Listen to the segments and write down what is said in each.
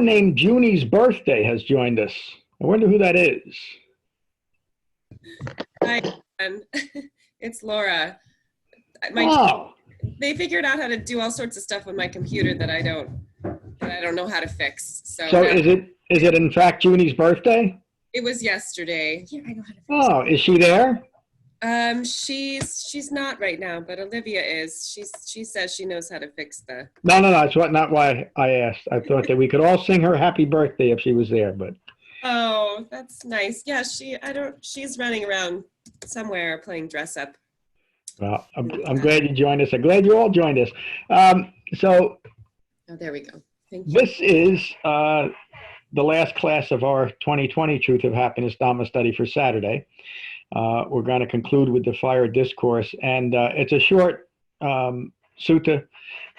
named Junie's birthday has joined us. I wonder who that is. Hi, it's Laura. They figured out how to do all sorts of stuff on my computer that I don't know how to fix. So is it in fact Junie's birthday? It was yesterday. Yeah, I know how to fix it. Is she there? She's not right now, but Olivia is. She says she knows how to fix the. No. That's not why I asked. I thought that we could all sing her happy birthday if she was there, but. Oh, that's nice. Yeah, she's running around somewhere playing dress up. Well, I'm glad you joined us. I'm glad you all joined us. Oh, there we go. Thank you. This is the last class of our 2020 Truth of Happiness Dhamma study for Saturday. We're going to conclude with the Fire Discourse, and it's a short sutta,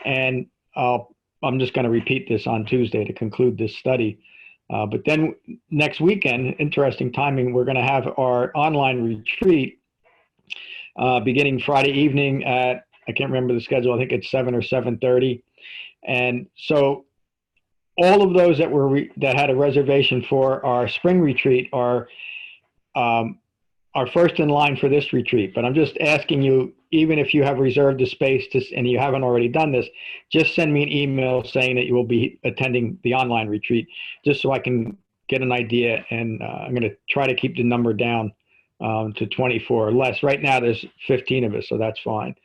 and I'm just going to repeat this on Tuesday to conclude this study. But then next weekend, interesting timing, we're going to have our online retreat beginning Friday evening at, I can't remember the schedule, I think it's 7 or 7:30. And so all of those that had a reservation for our spring retreat are first in line for this retreat. But I'm just asking you, even if you have reserved the space and you haven't already done this, just send me an email saying that you will be attending the online retreat, just so I can get an idea. And I'm going to try to keep the number down to 24 or less. Right now there's 15 of us, so that's fine.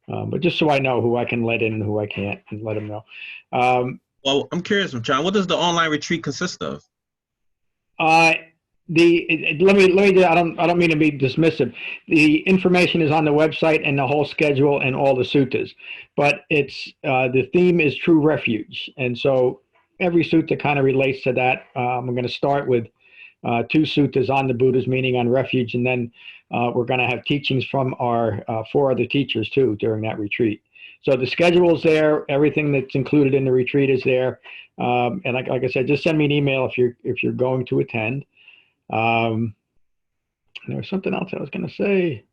But just so I know who I can let in and who I can't, and let them know. Well, I'm curious, John, what does the online retreat consist of? Let me. I don't mean to be dismissive. The information is on the website and the whole schedule and all the suttas, but it's the theme is true refuge, and so every sutta kind of relates to that. I'm going to start with 2 suttas on the Buddha's meaning on refuge, and then we're going to have teachings from our 4 other teachers too during that retreat. So the schedule's there. Everything that's included in the retreat is there. And like I said, just send me an email if you're going to attend. There was something else I was going to say.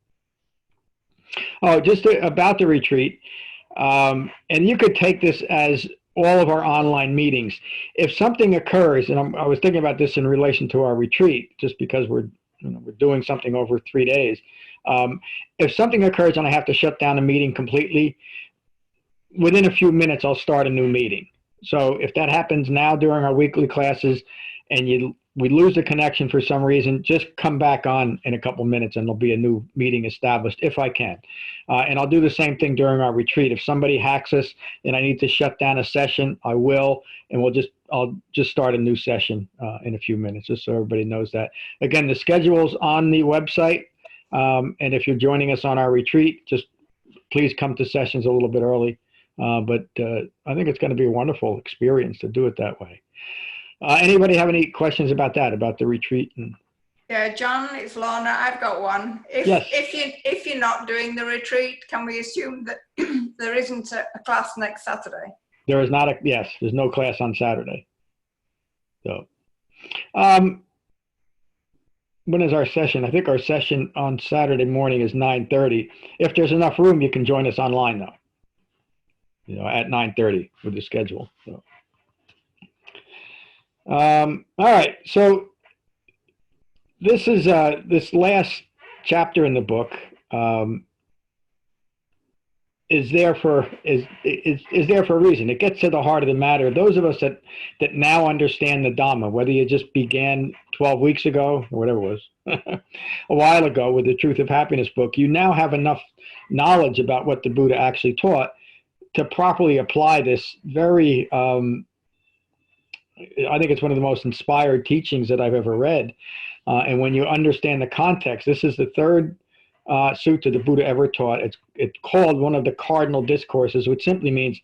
Oh, just about the retreat. And you could take this as all of our online meetings. If something occurs, and I was thinking about this in relation to our retreat, just because we're doing something over 3 days. If something occurs and I have to shut down a meeting completely, within a few minutes, I'll start a new meeting. So if that happens now during our weekly classes and we lose the connection for some reason, just come back on in a couple minutes and there'll be a new meeting established if I can. And I'll do the same thing during our retreat. If somebody hacks us and I need to shut down a session, I will, and I'll just start a new session in a few minutes, just so everybody knows that. Again, the schedule's on the website. And if you're joining us on our retreat, just please come to sessions a little bit early. But I think it's going to be a wonderful experience to do it that way. Anybody have any questions about that, about the retreat? Yeah, John, it's Lorna. I've got one. If you're not doing the retreat, can we assume that there isn't a class next Saturday? There is not yes, there's no class on Saturday. So, when is our session? I think our session on Saturday morning is 9:30. If there's enough room, you can join us online though. At 9:30 with the schedule. So. All right, so this is this last chapter in the book is there for a reason. It gets to the heart of the matter. Those of us that now understand the Dhamma, whether you just began 12 weeks ago or whatever it was, a while ago with the Truth of Happiness book, you now have enough knowledge about what the Buddha actually taught to properly apply this very, I think it's one of the most inspired teachings that I've ever read. And when you understand the context, this is the 3rd sutta the Buddha ever taught. It's called one of the cardinal discourses, which simply means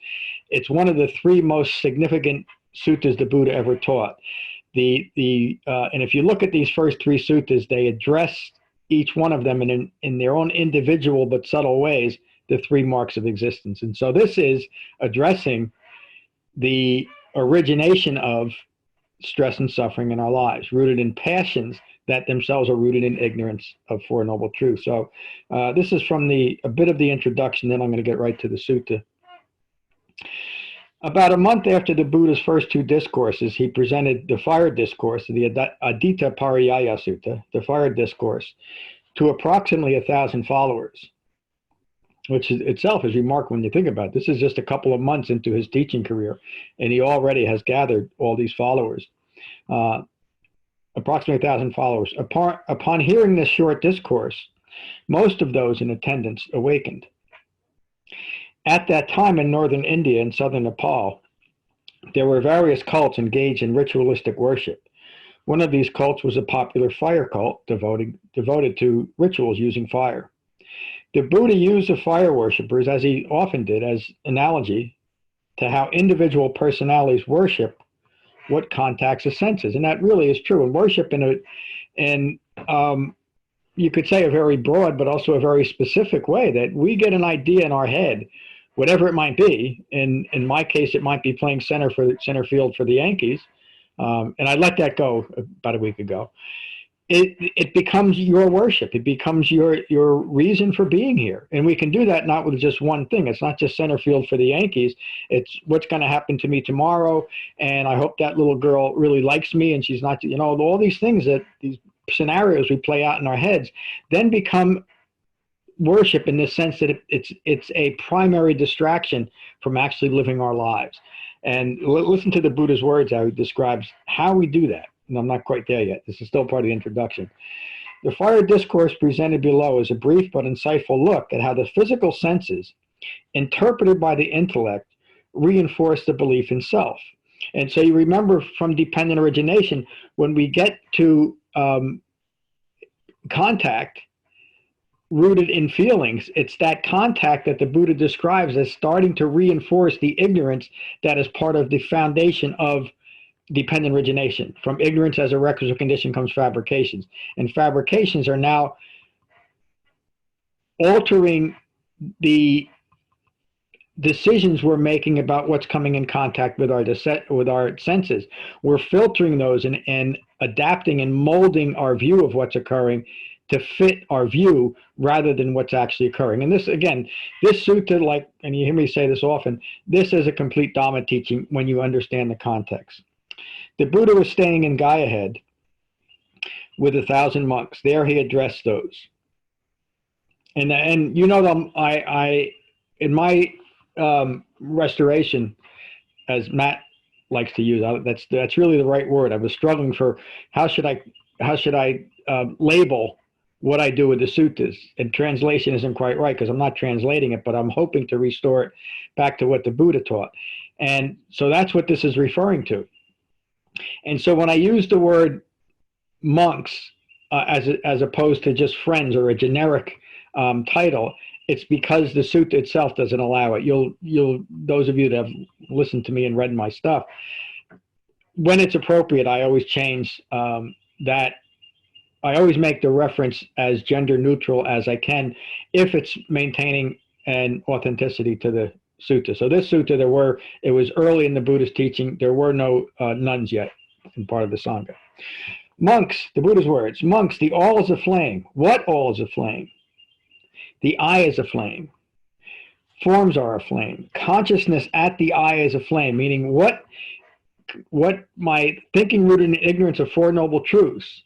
it's one of the 3 most significant suttas the Buddha ever taught. And if you look at these first 3 suttas, they address each one of them in their own individual but subtle ways, the 3 marks of existence. And so this is addressing the origination of stress and suffering in our lives, rooted in passions that themselves are rooted in ignorance of Four Noble Truths. So this is from a bit of the introduction, then I'm going to get right to the sutta. About a month after the Buddha's first two discourses, he presented the Fire Discourse, the Adita Pariyaya Sutta, the Fire Discourse, to approximately 1,000 followers, which itself is remarkable when you think about it. This is just a couple of months into his teaching career, and he already has gathered all these followers, approximately 1,000 followers. Upon hearing this short discourse, most of those in attendance awakened. At that time in northern India and southern Nepal, there were various cults engaged in ritualistic worship. One of these cults was a popular fire cult devoted to rituals using fire. The Buddha used the fire worshippers, as he often did, as analogy to how individual personalities worship what contacts the senses. And that really is true. And worship you could say a very broad, but also a very specific way, that we get an idea in our head, whatever it might be. In my case, it might be playing center field for the Yankees. And I let that go about a week ago. It becomes your worship. It becomes your reason for being here. And we can do that not with just one thing. It's not just center field for the Yankees. It's what's going to happen to me tomorrow. And I hope that little girl really likes me and she's not, all these things, that these scenarios we play out in our heads then become worship, in the sense that it's a primary distraction from actually living our lives. And listen to the Buddha's words, how he describes how we do that. And I'm not quite there yet. This is still part of the introduction. The Fire Discourse presented below is a brief but insightful look at how the physical senses, interpreted by the intellect, reinforce the belief in self. And so you remember from dependent origination, when we get to contact rooted in feelings, it's that contact that the Buddha describes as starting to reinforce the ignorance that is part of the foundation of dependent origination. From ignorance as a requisite condition comes fabrications. And fabrications are now altering the decisions we're making about what's coming in contact with our senses. We're filtering those and adapting and molding our view of what's occurring to fit our view rather than what's actually occurring. And this, again, this sutta, and you hear me say this often, this is a complete Dhamma teaching when you understand the context. The Buddha was staying in Gaya Head with 1,000 monks. There he addressed those. And I in my restoration, as Matt likes to use, that's really the right word. I was struggling for how should I label what I do with the suttas, and translation isn't quite right because I'm not translating it, but I'm hoping to restore it back to what the Buddha taught. And so that's what this is referring to. And so when I use the word monks as opposed to just friends or a generic title, it's because the sutta itself doesn't allow it. Those of you that have listened to me and read my stuff, when it's appropriate, I always change that. I always make the reference as gender neutral as I can, if it's maintaining an authenticity to the sutta. So this sutta, it was early in the Buddhist teaching. There were no nuns yet in part of the sangha. Monks, the Buddha's words, monks, the all is a flame. What all is a flame? The eye is a flame. Forms are a flame. Consciousness at the eye is a flame, meaning what my thinking rooted in ignorance of Four Noble Truths.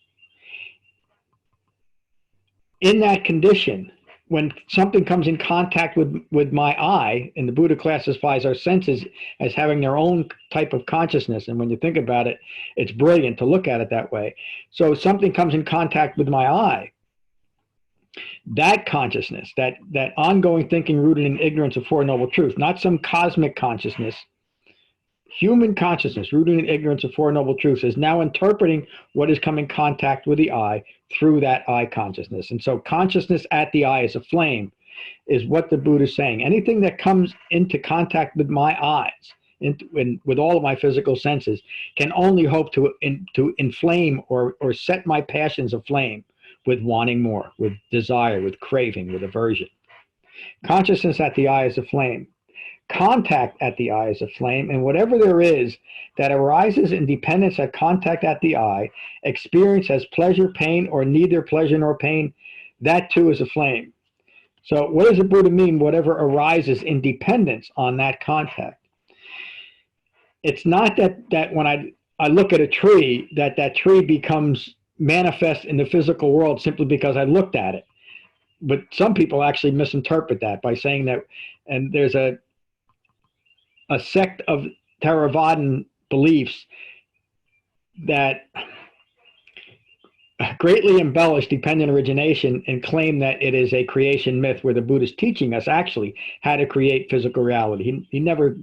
In that condition, when something comes in contact with my eye, and the Buddha classifies our senses as having their own type of consciousness, and when you think about it, it's brilliant to look at it that way. So something comes in contact with my eye, that consciousness, that ongoing thinking rooted in ignorance of Four Noble Truths, not some cosmic consciousness, human consciousness rooted in ignorance of Four Noble Truths, is now interpreting what is coming in contact with the eye through that eye consciousness. And so consciousness at the eye is a flame, is what the Buddha is saying. Anything that comes into contact with my eyes, with all of my physical senses, can only hope to inflame or set my passions aflame with wanting more, with desire, with craving, with aversion. Consciousness at the eye is a flame. Contact at the eye is a flame, and whatever there is that arises in dependence at contact at the eye, experience as pleasure, pain, or neither pleasure nor pain, that too is a flame. So what does the Buddha mean, whatever arises in dependence on that contact? it's not that when I look at a tree, that tree becomes manifest in the physical world simply because I looked at it. But some people actually misinterpret that by saying that, and there's a sect of Theravadan beliefs that greatly embellish dependent origination and claim that it is a creation myth, where the Buddha is teaching us actually how to create physical reality. He never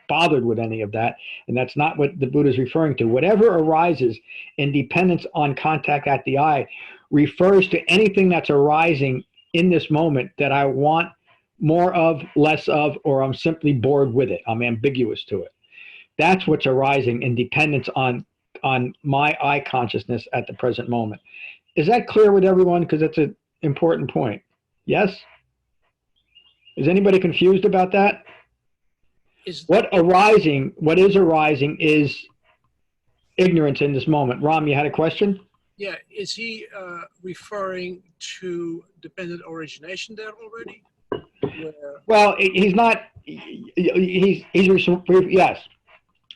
bothered with any of that, and that's not what the Buddha is referring to. Whatever arises in dependence on contact at the eye refers to anything that's arising in this moment that I want more of, less of, or I'm simply bored with it. I'm ambiguous to it. That's what's arising in dependence on my eye consciousness at the present moment. Is that clear with everyone? Because that's an important point. Yes? Is anybody confused about that? What is arising is ignorance in this moment. Ram, you had a question? Yeah, is he referring to dependent origination there already? Well, he's not, yes.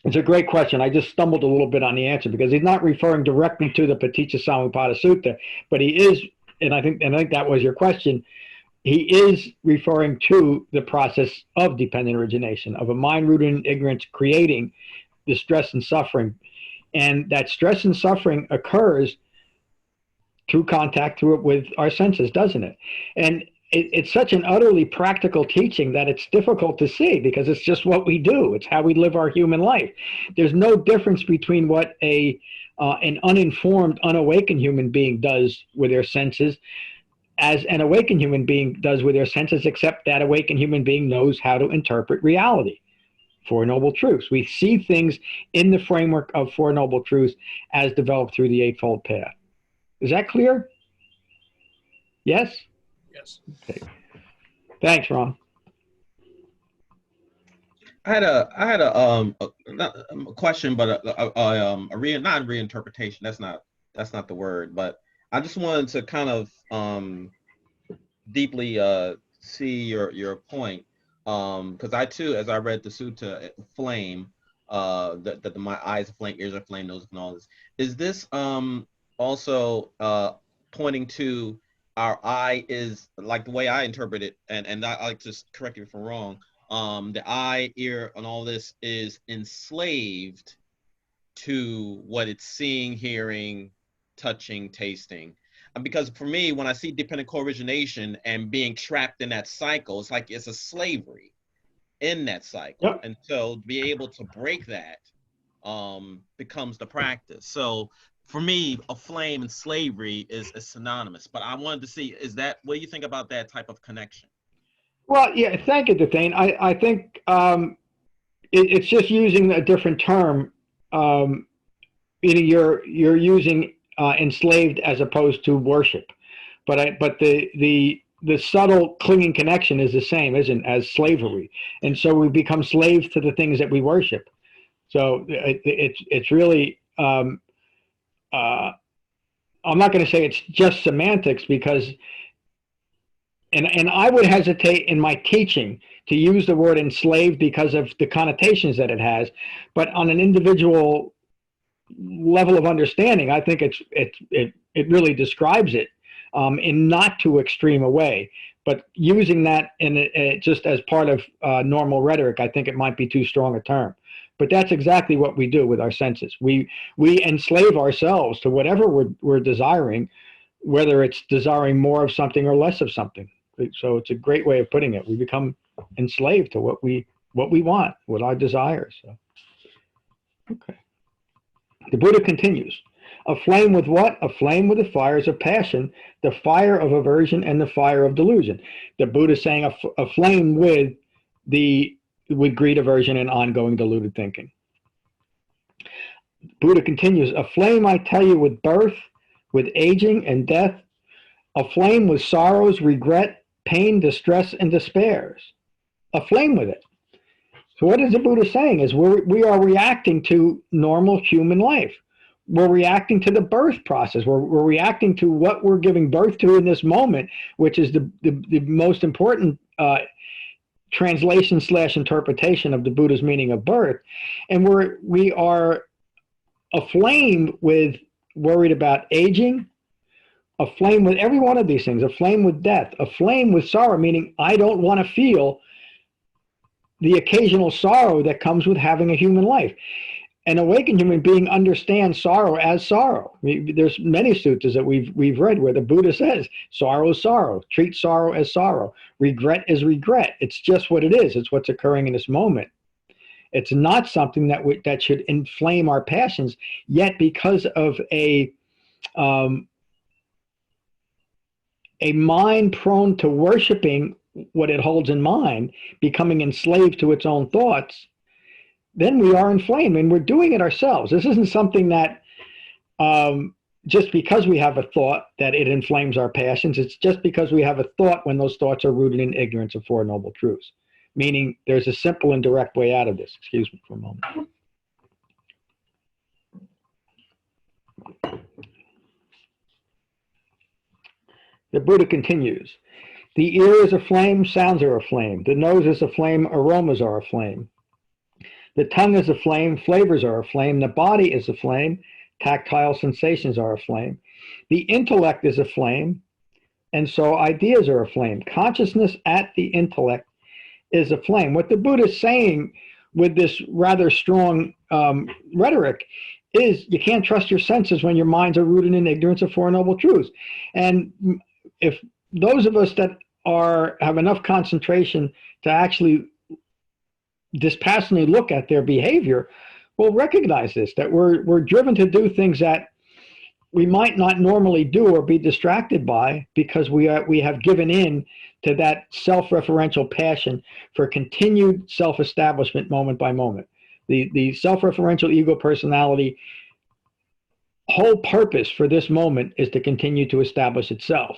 It's a great question. I just stumbled a little bit on the answer because he's not referring directly to the Paticca Samuppada Sutta, but he is, and I think that was your question, he is referring to the process of dependent origination, of a mind rooted in ignorance creating the stress and suffering. And that stress and suffering occurs through contact with our senses, doesn't it? And it's such an utterly practical teaching that it's difficult to see because it's just what we do. It's how we live our human life. There's no difference between what an uninformed, unawakened human being does with their senses as an awakened human being does with their senses, except that awakened human being knows how to interpret reality. Four Noble Truths. We see things in the framework of Four Noble Truths as developed through the Eightfold Path. Is that clear? Yes? Yes. Okay. Thanks, Ron. I had a not a question, but not reinterpretation. That's not the word. But I just wanted to kind of deeply see your point, because I too, as I read the sutta, flame, that my eyes are flame, ears are flame, nose and all this. Is this also pointing to our eye is, like the way I interpret it, and I like to correct you if I'm wrong, the eye, ear, and all this is enslaved to what it's seeing, hearing, touching, tasting. And because for me, when I see dependent co-origination and being trapped in that cycle, it's like it's a slavery in that cycle. Yep. And so to be able to break that becomes the practice. So for me, a flame and slavery is synonymous. But I wanted to see, what do you think about that type of connection? Well, yeah, thank you, Dethane. I think it's just using a different term. You're using enslaved as opposed to worship, but the subtle clinging connection is the same, isn't, as slavery, and so we become slaves to the things that we worship. So it's really. I'm not going to say it's just semantics because, and I would hesitate in my teaching to use the word enslaved because of the connotations that it has, but on an individual level of understanding, I think it really describes it in not too extreme a way. But using that in just as part of normal rhetoric, I think it might be too strong a term. But that's exactly what we do with our senses. We enslave ourselves to whatever we're desiring, whether it's desiring more of something or less of something. So it's a great way of putting it. We become enslaved to what we want, what our desires. So, okay. The Buddha continues. Aflame with what? Aflame with the fires of passion, the fire of aversion, and the fire of delusion. The Buddha is saying aflame with greed, aversion, and ongoing deluded thinking. Buddha continues, aflame, I tell you, with birth, with aging and death, aflame with sorrows, regret, pain, distress, and despairs. Aflame with it. So what is the Buddha saying is we are reacting to normal human life. We're reacting to the birth process. We're reacting to what we're giving birth to in this moment, which is the most important translation / interpretation of the Buddha's meaning of birth. And we are aflame with worried about aging, aflame with every one of these things, aflame with death, aflame with sorrow, meaning I don't want to feel the occasional sorrow that comes with having a human life. An awakened human being understands sorrow as sorrow. There's many suttas that we've read where the Buddha says, sorrow is sorrow, treat sorrow as sorrow, regret is regret. It's just what it is. It's what's occurring in this moment. It's not something that should inflame our passions, yet because of a mind prone to worshiping what it holds in mind, becoming enslaved to its own thoughts, then we are inflamed, and we're doing it ourselves. This isn't something that just because we have a thought that it inflames our passions. It's just because we have a thought when those thoughts are rooted in ignorance of Four Noble Truths, meaning there's a simple and direct way out of this. Excuse me for a moment. The Buddha continues. The ear is aflame, sounds are aflame. The nose is aflame, aromas are aflame. The tongue is aflame, flavors are aflame. The body is aflame, tactile sensations are aflame. The intellect is aflame, and so ideas are aflame. Consciousness at the intellect is aflame. What the Buddha is saying with this rather strong rhetoric is you can't trust your senses when your minds are rooted in ignorance of Four Noble Truths. And if those of us that have enough concentration to actually dispassionately look at their behavior, will recognize this, that we're driven to do things that we might not normally do or be distracted by because we have given in to that self-referential passion for continued self-establishment moment by moment. The self-referential ego personality whole purpose for this moment is to continue to establish itself.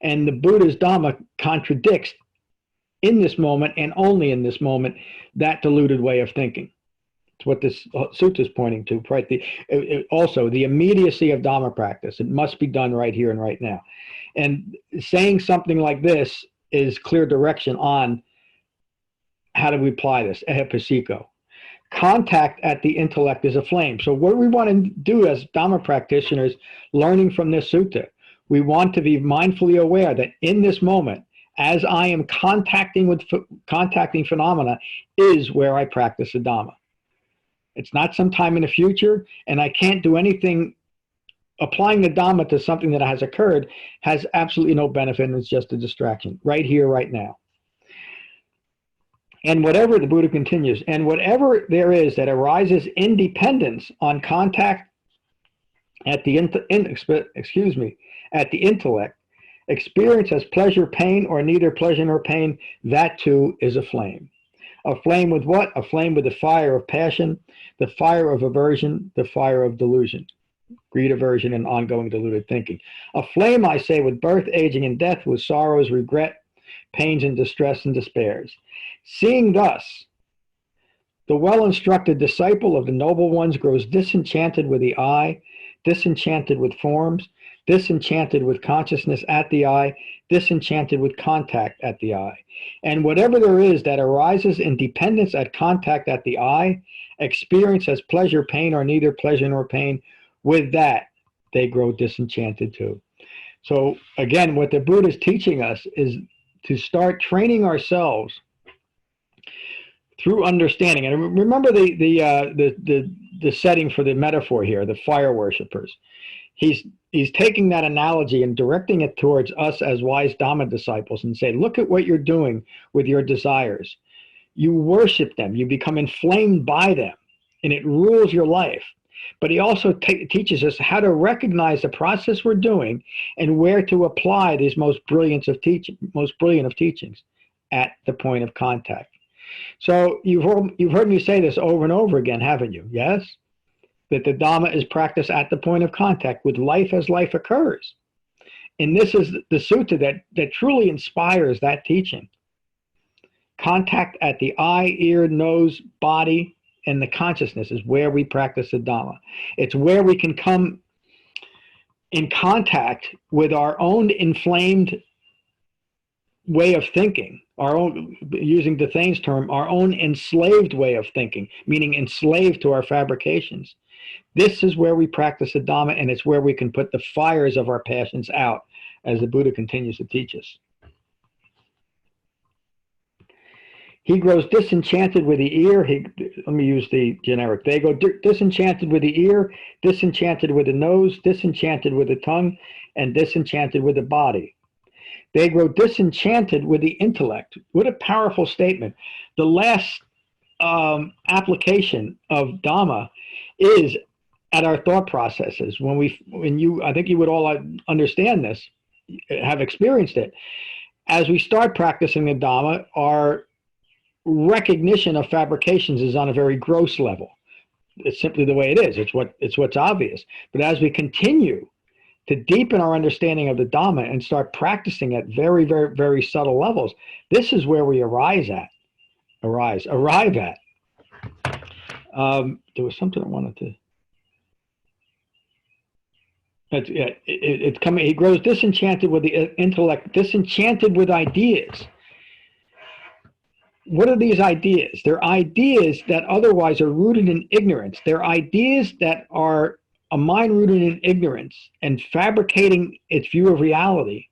And the Buddha's Dhamma contradicts in this moment and only in this moment that deluded way of thinking. It's what this sutta is pointing to, right? Also, the immediacy of Dhamma practice. It must be done right here and right now. And saying something like this is clear direction on how do we apply this, ehepasiko. Contact at the intellect is aflame. So what we want to do as Dhamma practitioners, learning from this sutta, we want to be mindfully aware that in this moment, as I am contacting phenomena, is where I practice the Dhamma. It's not sometime in the future, and I can't do anything. Applying the Dhamma to something that has occurred has absolutely no benefit, and it's just a distraction, right here, right now. And whatever, the Buddha continues, and whatever there is that arises in dependence on contact at the intellect, experience as pleasure, pain, or neither pleasure nor pain, that too is a flame. A flame with what? A flame with the fire of passion, the fire of aversion, the fire of delusion, greed, aversion, and ongoing deluded thinking. A flame, I say, with birth, aging, and death, with sorrows, regret, pains, and distress, and despairs. Seeing thus, the well-instructed disciple of the noble ones grows disenchanted with the eye, disenchanted with forms, disenchanted with consciousness at the eye, disenchanted with contact at the eye. And whatever there is that arises in dependence at contact at the eye, experience as pleasure, pain, or neither pleasure nor pain, with that they grow disenchanted too. So again, what the Buddha is teaching us is to start training ourselves through understanding. And remember the setting for the metaphor here, the fire worshipers. He's taking that analogy and directing it towards us as wise Dhamma disciples and say, look at what you're doing with your desires. You worship them, you become inflamed by them, and it rules your life. But he also teaches us how to recognize the process we're doing and where to apply these most brilliant of teachings at the point of contact. So you've heard me say this over and over again, haven't you? Yes? That the Dhamma is practiced at the point of contact with life as life occurs. And this is the sutta that truly inspires that teaching. Contact at the eye, ear, nose, body, and the consciousness is where we practice the Dhamma. It's where we can come in contact with our own inflamed way of thinking, our own, using Dethane's term, our own enslaved way of thinking, meaning enslaved to our fabrications. This is where we practice the Dhamma, and it's where we can put the fires of our passions out, as the Buddha continues to teach us. He grows disenchanted with the ear. Let me use the generic. They go disenchanted with the ear, disenchanted with the nose, disenchanted with the tongue, and disenchanted with the body. They grow disenchanted with the intellect. What a powerful statement. The last application of Dhamma is at our thought processes. I think you would all understand this, have experienced it. As we start practicing the Dhamma, our recognition of fabrications is on a very gross level. It's simply the way it is. It's what's obvious. But as we continue to deepen our understanding of the Dhamma and start practicing at very, very, very subtle levels, this is where we arrive at. There was something I wanted to. It's coming. He grows disenchanted with the intellect, disenchanted with ideas. What are these ideas? They're ideas that otherwise are rooted in ignorance. They're ideas that are a mind rooted in ignorance and fabricating its view of reality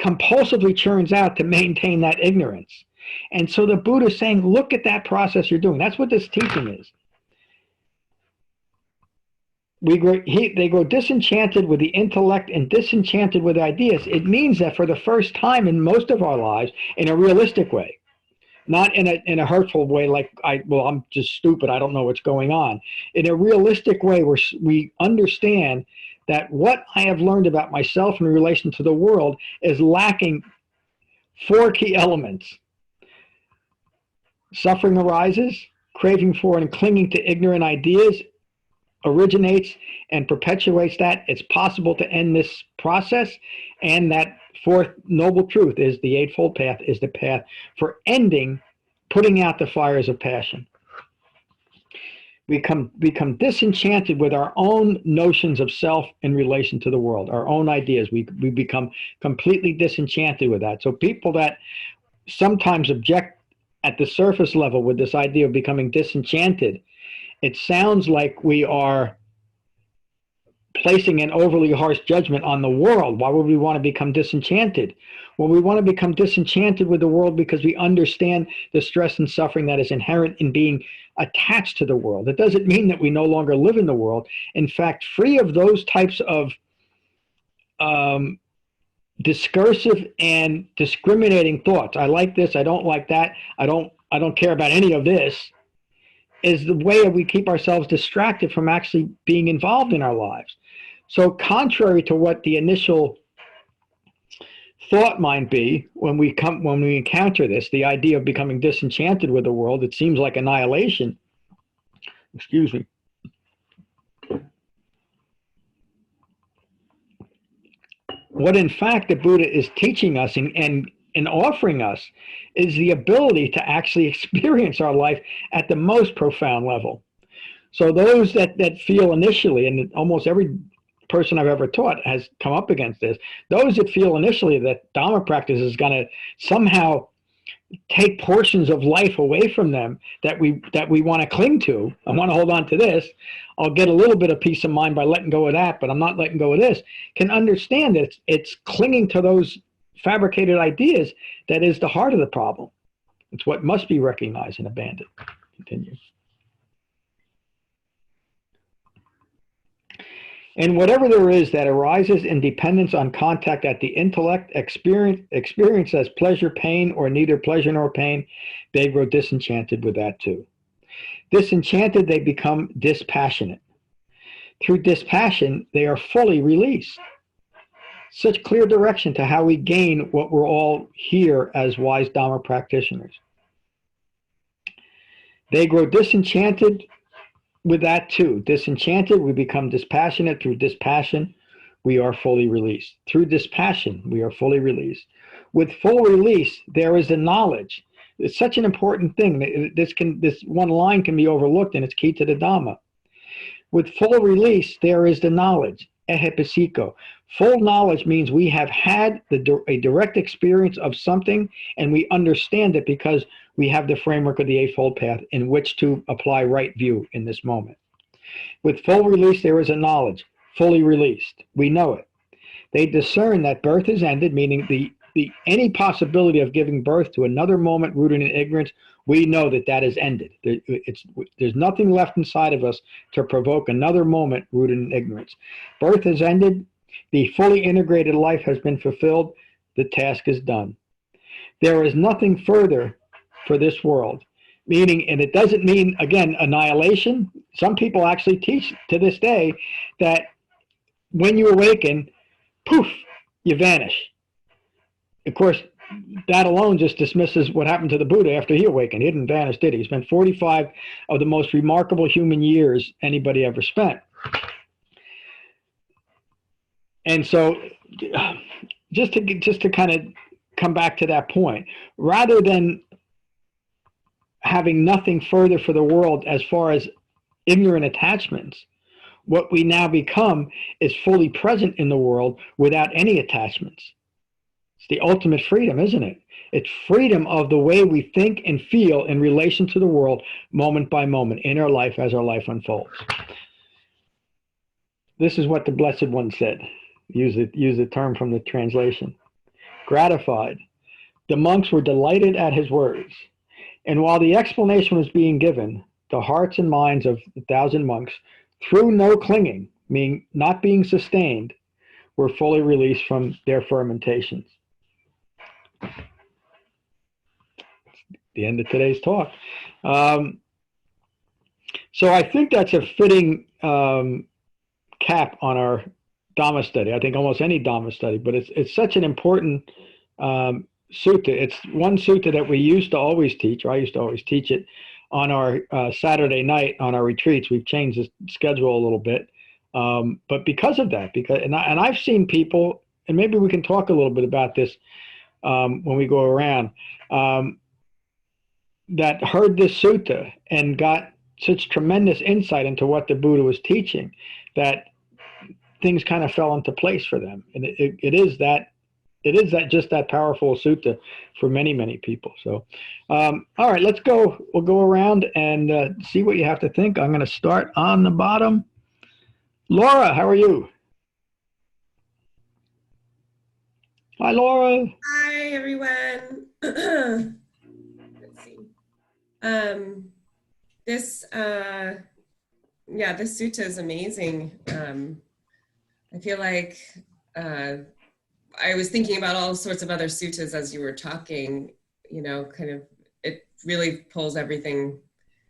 compulsively churns out to maintain that ignorance. And so the Buddha is saying, look at that process you're doing. That's what this teaching is. They grow disenchanted with the intellect and disenchanted with ideas. It means that for the first time in most of our lives, in a realistic way, not in a hurtful way like, I'm just stupid, I don't know what's going on. In a realistic way, where we understand that what I have learned about myself in relation to the world is lacking 4 key elements. Suffering arises, craving for and clinging to ignorant ideas originates and perpetuates that. It's possible to end this process, and that 4th noble truth is the Eightfold Path, is the path for ending, putting out the fires of passion. We become disenchanted with our own notions of self in relation to the world, our own ideas. We become completely disenchanted with that. So people that sometimes object at the surface level with this idea of becoming disenchanted, it sounds like we are placing an overly harsh judgment on the world. Why would we want to become disenchanted? Well, we want to become disenchanted with the world because we understand the stress and suffering that is inherent in being attached to the world. It doesn't mean that we no longer live in the world. In fact, free of those types of discursive and discriminating thoughts. I like this, I don't like that, I don't care about any of this, is the way we keep ourselves distracted from actually being involved in our lives. So contrary to what the initial thought might be when we encounter this, the idea of becoming disenchanted with the world, it seems like annihilation. Excuse me. What in fact the Buddha is teaching us and offering us is the ability to actually experience our life at the most profound level. So those that feel initially, and almost every person I've ever taught has come up against this, those that feel initially that Dhamma practice is going to somehow take portions of life away from them that we want to cling to, I want to hold on to this, I'll get a little bit of peace of mind by letting go of that, but I'm not letting go of this, can understand that it's clinging to those fabricated ideas that is the heart of the problem. It's what must be recognized and abandoned. Continue. And whatever there is that arises in dependence on contact at the intellect, experience as pleasure, pain, or neither pleasure nor pain, they grow disenchanted with that too. Disenchanted, they become dispassionate. Through dispassion, they are fully released. Such clear direction to how we gain what we're all here as wise Dhamma practitioners. They grow disenchanted with that too. Disenchanted, we become dispassionate. Through dispassion, we are fully released. Through dispassion, we are fully released. With full release, there is a knowledge. It's such an important thing. This one line can be overlooked, and it's key to the Dhamma. With full release, there is the knowledge. ehipisiko. Full knowledge means we have had a direct experience of something, and we understand it because we have the framework of the Eightfold Path in which to apply right view in this moment. With full release, there is a knowledge, fully released. We know it. They discern that birth is ended, meaning any possibility of giving birth to another moment rooted in ignorance, we know that is ended. There's nothing left inside of us to provoke another moment rooted in ignorance. Birth is ended. The fully integrated life has been fulfilled. The task is done. There is nothing further for this world, meaning, and it doesn't mean, again, annihilation. Some people actually teach to this day that when you awaken, poof, you vanish. Of course, that alone just dismisses what happened to the Buddha after he awakened. He didn't vanish, did he? He spent 45 of the most remarkable human years anybody ever spent. And so just to kind of come back to that point, rather than having nothing further for the world as far as ignorant attachments, what we now become is fully present in the world without any attachments. It's the ultimate freedom, isn't it? It's freedom of the way we think and feel in relation to the world moment by moment in our life as our life unfolds. This is what the Blessed One said. Use the term from the translation. Gratified. The monks were delighted at his words. And while the explanation was being given, the hearts and minds of 1,000 monks, through no clinging, meaning not being sustained, were fully released from their fermentations. The end of today's talk. So I think that's a fitting cap on our Dhamma study. I think almost any Dhamma study, but it's such an important sutta. It's one sutta that we used to always teach, or I used to always teach it on our Saturday night on our retreats. We've changed the schedule a little bit, but because of that, and I've seen people, and maybe we can talk a little bit about this when we go around, that heard this sutta and got such tremendous insight into what the Buddha was teaching that things kind of fell into place for them. And it is just that powerful sutta for many, many people. So, all right, let's go. We'll go around and see what you have to think. I'm going to start on the bottom. Laura, how are you? Hi, Laura. Hi, everyone. Let's see. This sutta is amazing. I feel like I was thinking about all sorts of other suttas as you were talking, kind of, it really pulls everything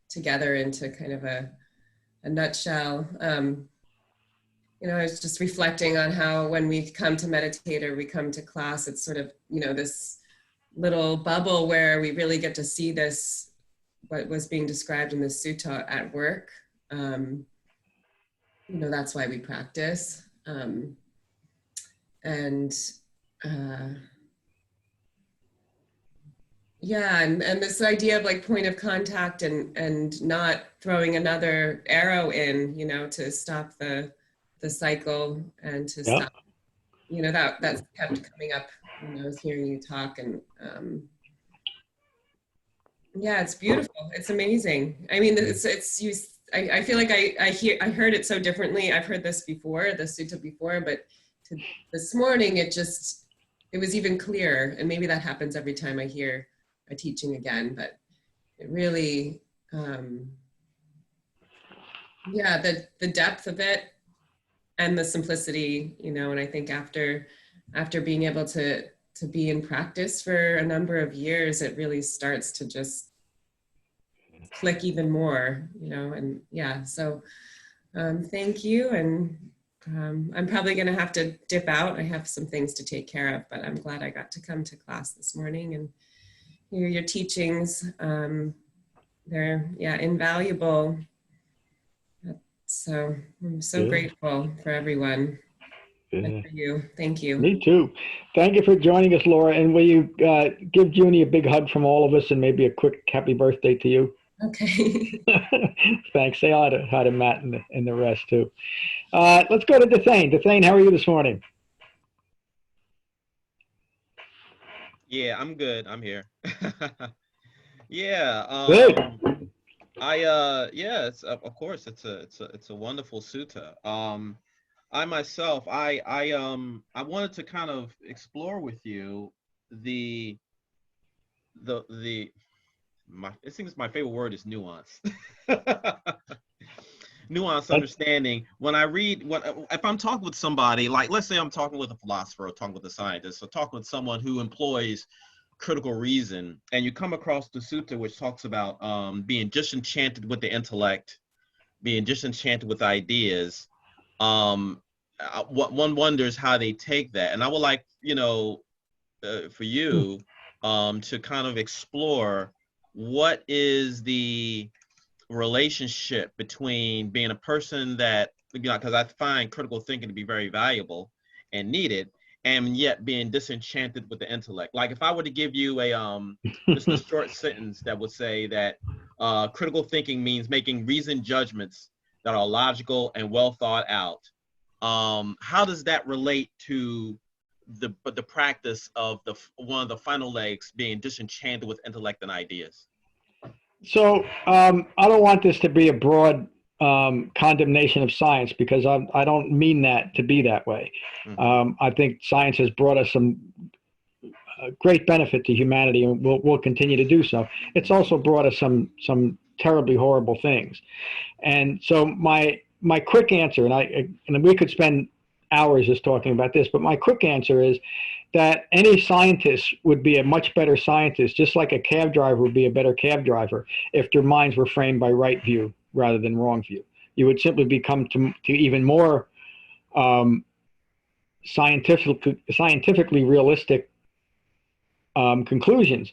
together into kind of a nutshell. I was just reflecting on how when we come to meditate or we come to class, it's sort of, this little bubble where we really get to see this, what was being described in the sutta at work. That's why we practice. And this idea of like point of contact and not throwing another arrow in, to stop the cycle and to stop, that's kept coming up when I was hearing you talk. And it's beautiful. It's amazing. I mean, I feel like I heard it so differently. I've heard this before, the sutta before, but this morning it was even clearer. And maybe that happens every time I hear a teaching again, but it really, the depth of it and the simplicity, and I think after being able to be in practice for a number of years, it really starts to just click even more, and so thank you. And I'm probably going to have to dip out. I have some things to take care of, but I'm glad I got to come to class this morning and hear your teachings. They're invaluable. So I'm so grateful for everyone. And for you. Thank you. Me too. Thank you for joining us, Laura. And will you give Junie a big hug from all of us and maybe a quick happy birthday to you? Okay. Thanks. Say hi to Matt and the rest too. Let's go to Dethane. Dethane, how are you this morning? Yeah, I'm good. I'm here. Yeah. Good. Yeah, it's of course it's a wonderful sutta. I myself, I wanted to kind of explore with you the it seems my favorite word is nuance. Nuanced understanding. When I read, if I'm talking with somebody, like let's say I'm talking with a philosopher or talking with a scientist, or talking with someone who employs critical reason, and you come across the sutta which talks about being disenchanted with the intellect, being disenchanted with ideas, what one wonders how they take that. And I would like, for you to kind of explore what is the relationship between being a person that, because I find critical thinking to be very valuable and needed, and yet being disenchanted with the intellect. Like if I were to give you just a short sentence that would say that critical thinking means making reasoned judgments that are logical and well thought out. How does that relate to the practice of one of the final legs, being disenchanted with intellect and ideas? So I don't want this to be a broad condemnation of science, because I don't mean that to be that way. Mm-hmm. I think science has brought us some great benefit to humanity, and will continue to do so. It's also brought us some terribly horrible things. And so my quick answer, and we could spend hours just talking about this, but my quick answer is that any scientist would be a much better scientist, just like a cab driver would be a better cab driver, if their minds were framed by right view rather than wrong view. You would simply become to even more scientifically realistic conclusions.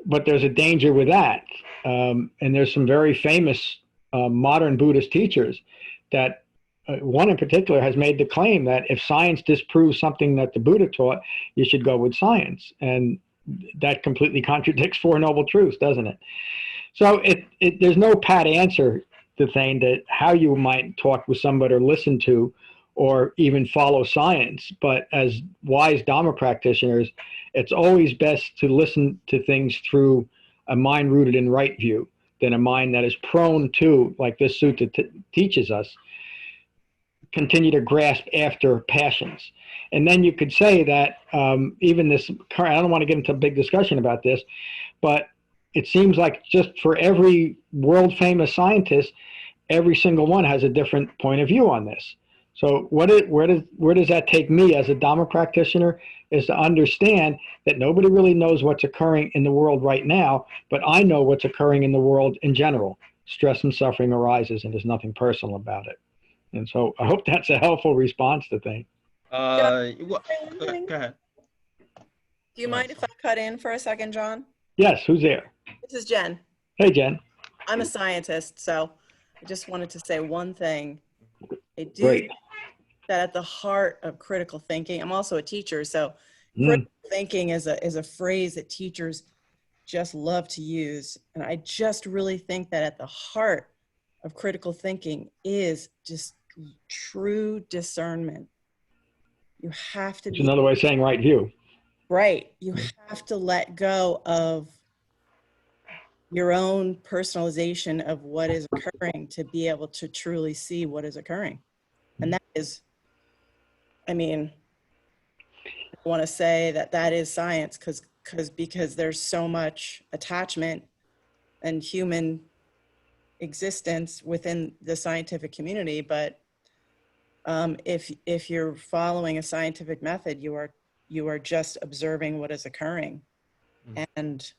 But there's a danger with that. And there's some very famous modern Buddhist teachers that one in particular has made the claim that if science disproves something that the Buddha taught, you should go with science. And that completely contradicts Four Noble Truths, doesn't it? So there's no pat answer to thing that how you might talk with somebody or listen to or even follow science. But as wise Dhamma practitioners, it's always best to listen to things through a mind rooted in right view than a mind that is prone to, like this sutta teaches us, continue to grasp after passions. And then you could say that even this current, I don't want to get into a big discussion about this, but it seems like just for every world famous scientist, every single one has a different point of view on this. So where does that take me as a Dhamma practitioner, is to understand that nobody really knows what's occurring in the world right now, but I know what's occurring in the world in general. Stress and suffering arises, and there's nothing personal about it. And so I hope that's a helpful response to things. Go ahead. Do you mind if I cut in for a second, John? Yes, who's there? This is Jen. Hey, Jen. I'm a scientist, so I just wanted to say one thing. I do Great. that at the heart of critical thinking. I'm also a teacher, so critical thinking is a phrase that teachers just love to use. And I just really think that at the heart of critical thinking is just true discernment. You have to It's another way of saying right view. Right. You have to let go of your own personalization of what is occurring to be able to truly see what is occurring. And that is, I mean, I want to say that is science because there's so much attachment and human existence within the scientific community. But if you're following a scientific method, you are just observing what is occurring and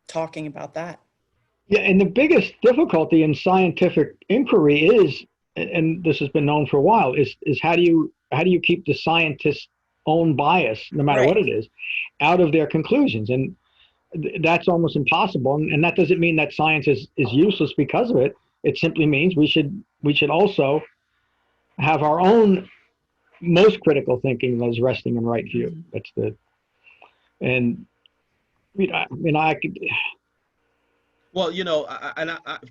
talking about that. Yeah, and the biggest difficulty in scientific inquiry is, and this has been known for a while, is how do you keep the scientist's own bias, no matter what it is, out of their conclusions? And that's almost impossible. And that doesn't mean that science is useless because of it. It simply means we should also have our own most critical thinking that is resting in right view. And I mean, I could. Well,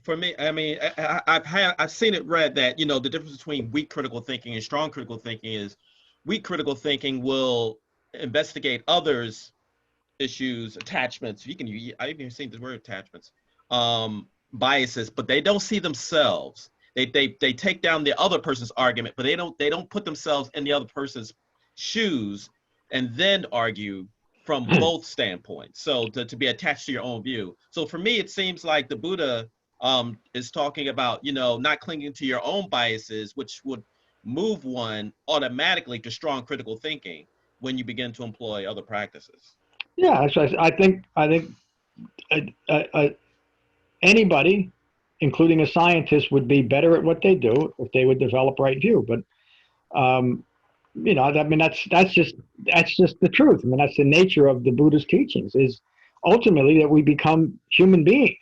for me, I mean, I've seen it read that, the difference between weak critical thinking and strong critical thinking is weak critical thinking will investigate others' issues, attachments. I've even seen the word attachments, biases, but they don't see themselves. They take down the other person's argument, but they don't put themselves in the other person's shoes and then argue from both standpoints. So to be attached to your own view. So for me, it seems like the Buddha is talking about, not clinging to your own biases, which would move one automatically to strong critical thinking when you begin to employ other practices. Yeah, so I think anybody, including a scientist, would be better at what they do if they would develop right view. But I mean, that's just the truth. I mean, that's the nature of the Buddha's teachings, is ultimately that we become human beings.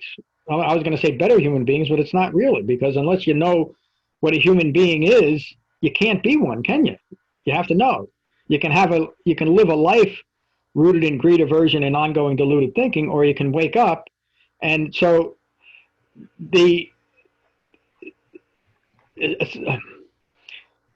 Well, I was going to say better human beings, but it's not really, because unless you know what a human being is, you can't be one, can you? You have to know. You can live a life rooted in greed, aversion, and ongoing deluded thinking, or you can wake up. And so the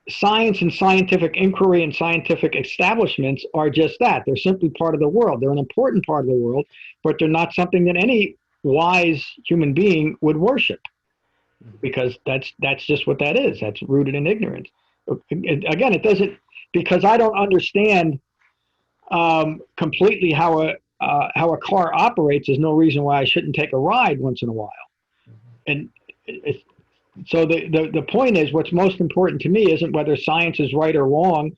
science and scientific inquiry and scientific establishments are just that. They're simply part of the world. They're an important part of the world, but they're not something that any wise human being would worship, because that's just what that is. That's rooted in ignorance. Again, it doesn't, because I don't understand completely how a car operates, there's no reason why I shouldn't take a ride once in a while. And so the point is, what's most important to me isn't whether science is right or wrong,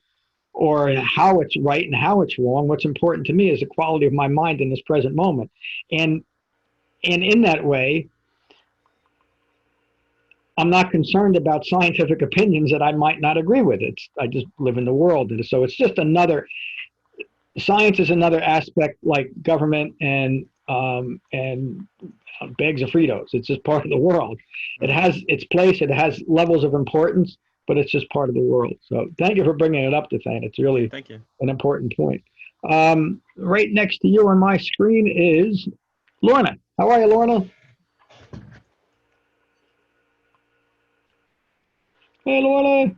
or how it's right and how it's wrong. What's important to me is the quality of my mind in this present moment. And in that way, I'm not concerned about scientific opinions that I might not agree with. I just live in the world. And so it's just science is another aspect, like government and bags of Fritos. It's just part of the world. It has its place. It has levels of importance, but it's just part of the world. So thank you for bringing it up, Dathan. It's really an important point. Right next to you on my screen is Lorna. How are you, Lorna? Hey, Lorna.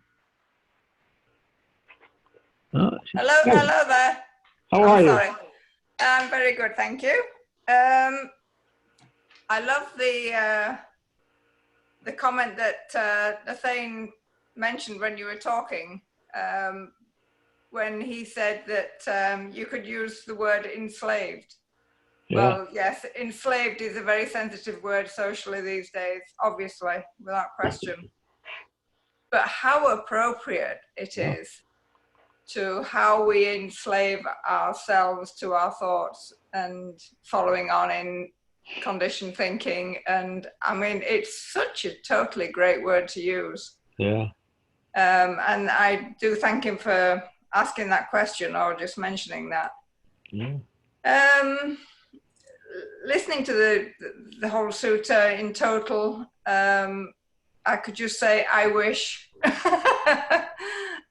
Hello there. How are you? Sorry. I'm very good, thank you. I love the comment that Nathane mentioned when you were talking, when he said that you could use the word enslaved. Yeah. Well, yes, enslaved is a very sensitive word socially these days, obviously, without question. But how appropriate it is to how we enslave ourselves to our thoughts and following on in conditioned thinking. And I mean, it's such a totally great word to use. Yeah. And I do thank him for asking that question or just mentioning that. Yeah. Listening to the whole sutta in total, I could just say, I wish.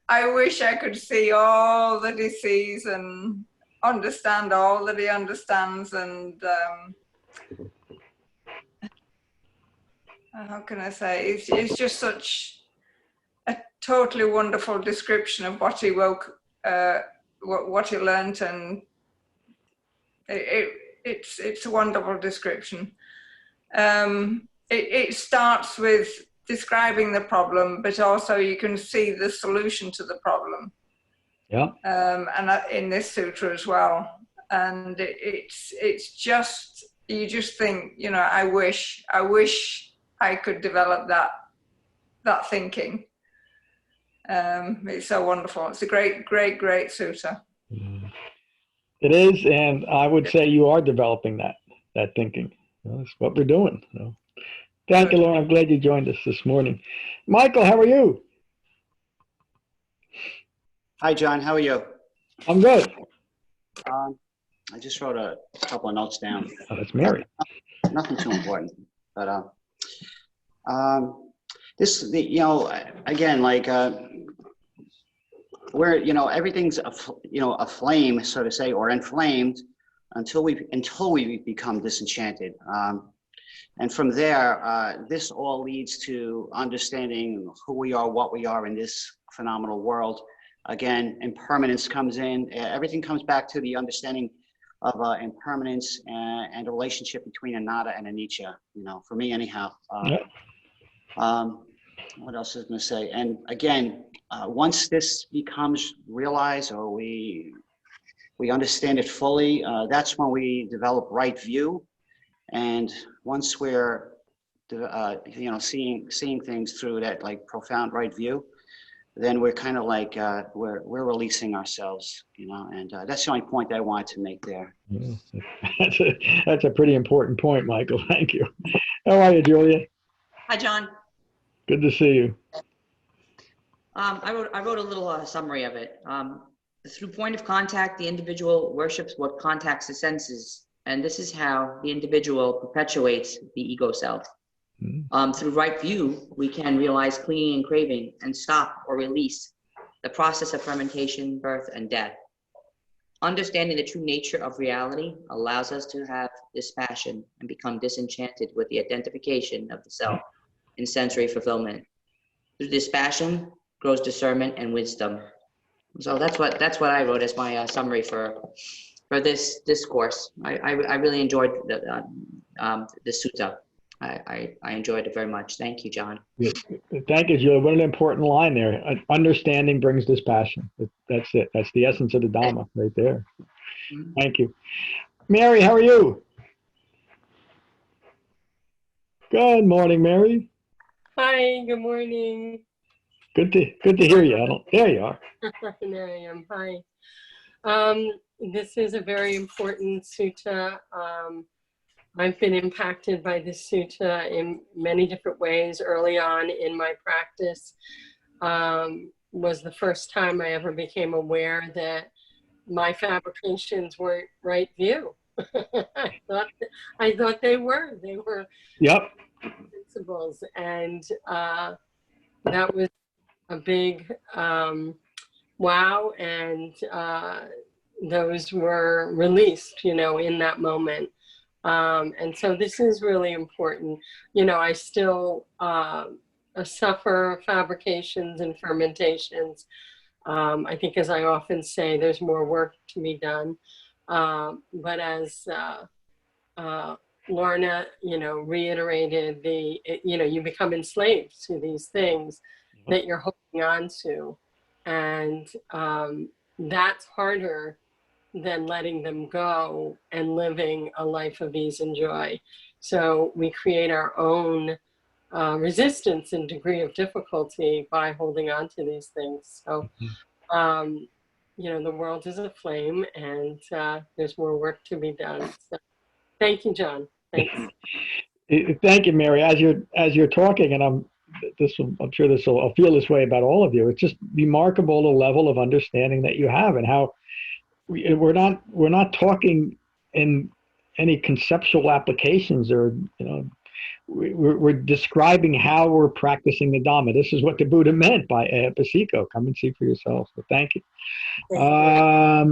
I wish I could see all that he sees and understand all that he understands. And how can I say? It's just such a totally wonderful description of what he what he learned, and it's a wonderful description. It starts with describing the problem, but also you can see the solution to the problem. Yeah. And in this sutra as well. And it's just, you just think, I wish I could develop that thinking. It's so wonderful. It's a great, great, great sutta. It is, and I would say you are developing that thinking. That's what we're doing. Thank you, Lorna. I'm glad you joined us this morning. Michael, how are you? Hi, John. How are you? I'm good. I just wrote a couple of notes down. Oh, that's Mary. Nothing too important, but again, like where everything's aflame, so to say, or inflamed until we become disenchanted. And from there, this all leads to understanding who we are, what we are in this phenomenal world. Again, impermanence comes in. Everything comes back to the understanding of impermanence and the relationship between anatta and anicca, you know, for me anyhow. What else is going to say? And again, once this becomes realized or we understand it fully, that's when we develop right view. And once we're, you know, seeing things through that like profound right view, then we're kind of like, we're releasing ourselves, you know, and that's the only point that I wanted to make there. That's a pretty important point, Michael. Thank you. How are you, Julia? Hi, John. Good to see you. I wrote a little summary of it. Through point of contact, the individual worships what contacts the senses, and this is how the individual perpetuates the ego self. Through right view, we can realize clinging and craving and stop or release the process of fermentation, birth, and death. Understanding the true nature of reality allows us to have dispassion and become disenchanted with the identification of the self in sensory fulfillment. Through dispassion grows discernment and wisdom. So that's what I wrote as my summary for this discourse. I really enjoyed the sutta. I enjoyed it very much. Thank you, John. Thank you, Julia. What an important line there. Understanding brings dispassion. That's it. That's the essence of the Dhamma right there. Thank you. Mary, how are you? Good morning, Mary. Hi, good morning. Good to hear you. There you are. There I am. Hi. This is a very important sutta. I've been impacted by this sutta in many different ways early on in my practice. Was the first time I ever became aware that my fabrications weren't right view. I thought they were. They were Yep. principles, and that was a big wow, and those were released, you know, in that moment. And so this is really important. You know, I still suffer fabrications and fermentations. I think, as I often say, there's more work to be done. But as Lorna, you know, reiterated, you know, you become enslaved to these things that you're holding on to. And that's harder than letting them go and living a life of ease and joy. So we create our own resistance and degree of difficulty by holding on to these things. So, you know, the world is aflame, and there's more work to be done. So, thank you, John. Thanks. Thank you, Mary. As you're talking, and I'm sure I'll feel this way about all of you. It's just remarkable the level of understanding that you have, and how we're not talking in any conceptual applications, or, you know, we're describing how we're practicing the Dhamma. This is what the Buddha meant by Epiciko. Come and see for yourself. So thank you. I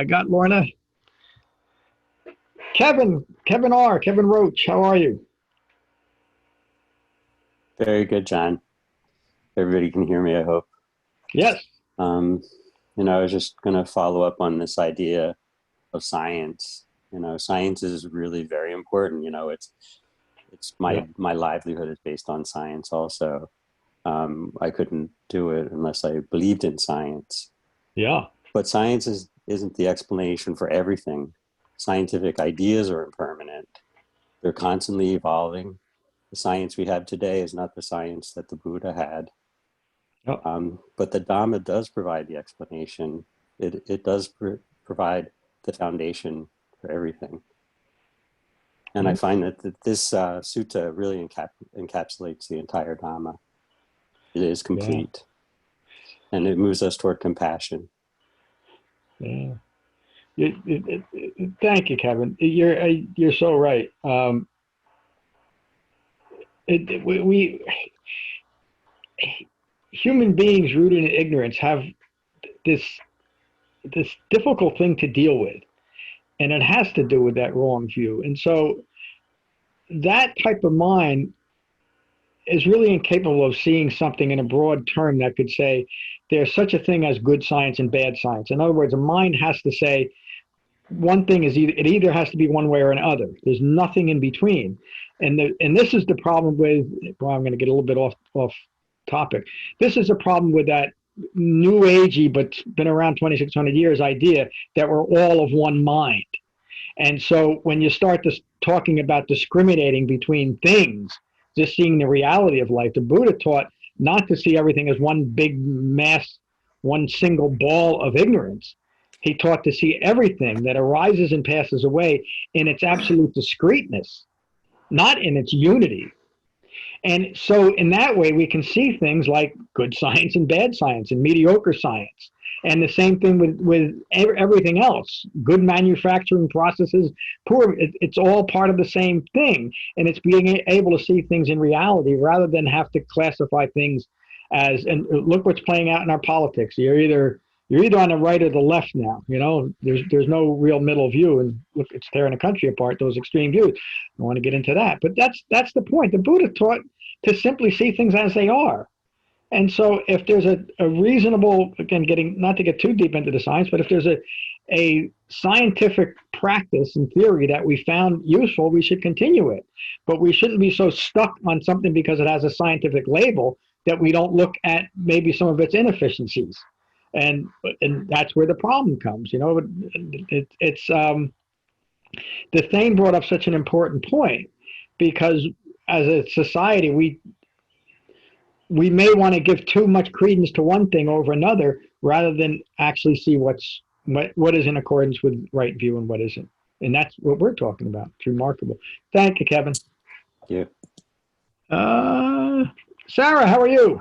got Lorna. Kevin Roche, how are you? Very good, John. Everybody can hear me, I hope. Yes. You know, I was just going to follow up on this idea of science. You know, science is really very important. You know, it's my livelihood is based on science also. I couldn't do it unless I believed in science. Yeah. But science isn't the explanation for everything. Scientific ideas are impermanent. They're constantly evolving. The science we have today is not the science that the Buddha had. But the Dhamma does provide the explanation. It does provide the foundation for everything. And I find that this sutta really encapsulates the entire Dhamma. It is complete. And it moves us toward compassion. Yeah. Thank you, Kevin. You're so right. We human beings rooted in ignorance have this difficult thing to deal with, and it has to do with that wrong view. And so that type of mind is really incapable of seeing something in a broad term that could say there's such a thing as good science and bad science. In other words, a mind has to say one thing is it either has to be one way or another. There's nothing in between. And this is the problem with, well, I'm going to get a little bit off topic. This is a problem with that new agey, but been around 2,600 years idea that we're all of one mind. And so when you start talking about discriminating between things, just seeing the reality of life, the Buddha taught not to see everything as one big mass, one single ball of ignorance. He taught to see everything that arises and passes away in its absolute discreteness, not in its unity. And so in that way, we can see things like good science and bad science and mediocre science. And the same thing with everything else, good manufacturing processes, poor, it's all part of the same thing. And it's being able to see things in reality rather than have to classify things as, and look what's playing out in our politics. You're either on the right or the left now. You know, there's no real middle view, and look, it's tearing the country apart, those extreme views. I want to get into that. But that's the point. The Buddha taught to simply see things as they are. And so if there's a reasonable, again, not to get too deep into the science, but if there's a scientific practice and theory that we found useful, we should continue it. But we shouldn't be so stuck on something because it has a scientific label that we don't look at maybe some of its inefficiencies. And that's where the problem comes. You know, it's the thing brought up such an important point, because as a society, we may want to give too much credence to one thing over another rather than actually see what is in accordance with right view and what isn't. And that's what we're talking about. It's remarkable. Thank you, Kevin. Yeah. Sarah, how are you?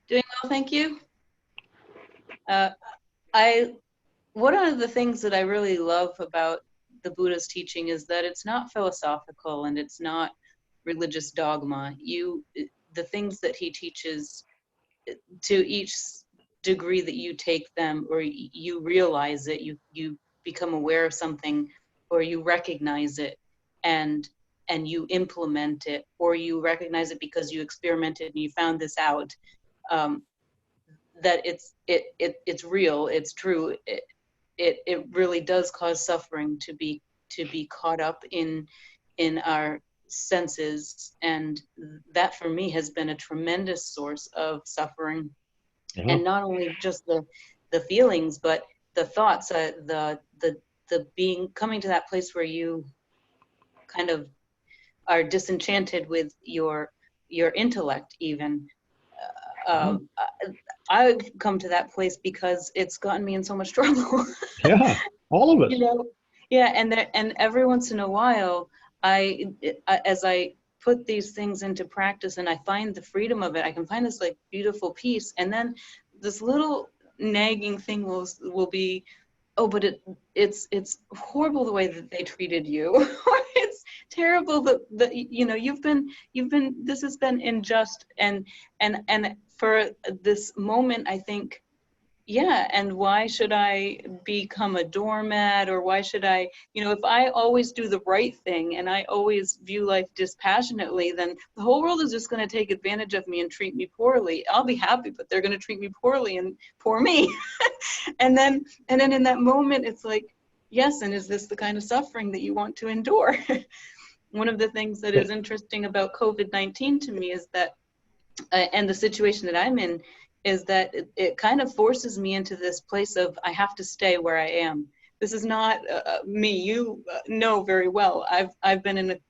Doing well, thank you. One of the things that I really love about the Buddha's teaching is that it's not philosophical and it's not religious dogma. The things that he teaches, to each degree that you take them or you realize it, you become aware of something, or you recognize it and you implement it, or you recognize it because you experimented and you found this out. That it's real, it's true. It really does cause suffering to be caught up in our senses, and that for me has been a tremendous source of suffering. Yeah. And not only just the feelings, but the thoughts, the coming to that place where you kind of are disenchanted with your intellect even. I've come to that place because it's gotten me in so much trouble. Yeah, all of us. You know, yeah, and every once in a while, as I put these things into practice and I find the freedom of it, I can find this like beautiful peace, and then this little nagging thing will be, oh, but it's horrible the way that they treated you, or it's terrible that you know you've been this has been unjust, and for this moment I think, yeah, and why should I become a doormat, or why should I, you know, if I always do the right thing and I always view life dispassionately, then the whole world is just going to take advantage of me and treat me poorly. I'll be happy, but they're going to treat me poorly and poor me. and then in that moment, it's like, yes, and is this the kind of suffering that you want to endure? One of the things that is interesting about COVID-19 to me is that, and the situation that I'm in, is that it kind of forces me into this place of I have to stay where I am. This is not me. You know very well. I've been in a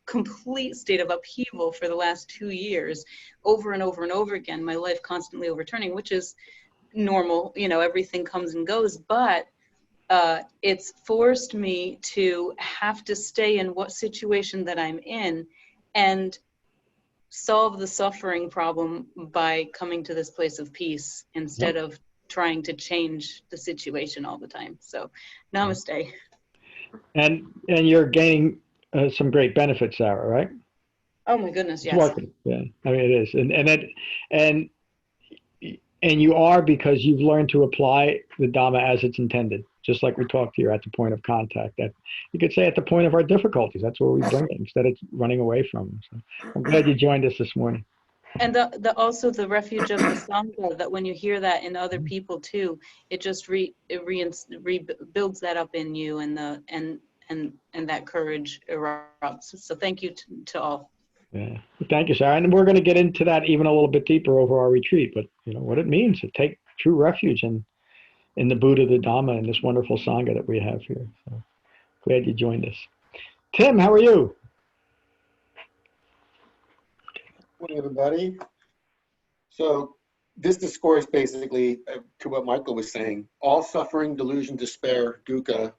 complete state of upheaval for the last 2 years, over and over and over again. My life constantly overturning, which is normal. You know, everything comes and goes, but it's forced me to have to stay in what situation that I'm in and solve the suffering problem by coming to this place of peace instead of trying to change the situation all the time. So namaste. And you're gaining some great benefits, Sarah, right? Oh my goodness, yes. Yeah, I mean it is, and you are, because you've learned to apply the Dhamma as it's intended. just like we talked here at the point of contact. That you could say at the point of our difficulties. That's where we bring it instead of running away from them. So I'm glad you joined us this morning. And also the refuge of the sangha, that when you hear that in other people too, it just rebuilds that up in you, and that courage erupts. So thank you to all. Yeah, thank you, Sarah. And we're going to get into that even a little bit deeper over our retreat. But you know what it means to take true refuge in the Buddha, the Dhamma, and this wonderful sangha that we have here. So glad you joined us. Tim, how are you? Morning, everybody. So this discourse basically, to what Michael was saying, all suffering, delusion, despair, dukkha,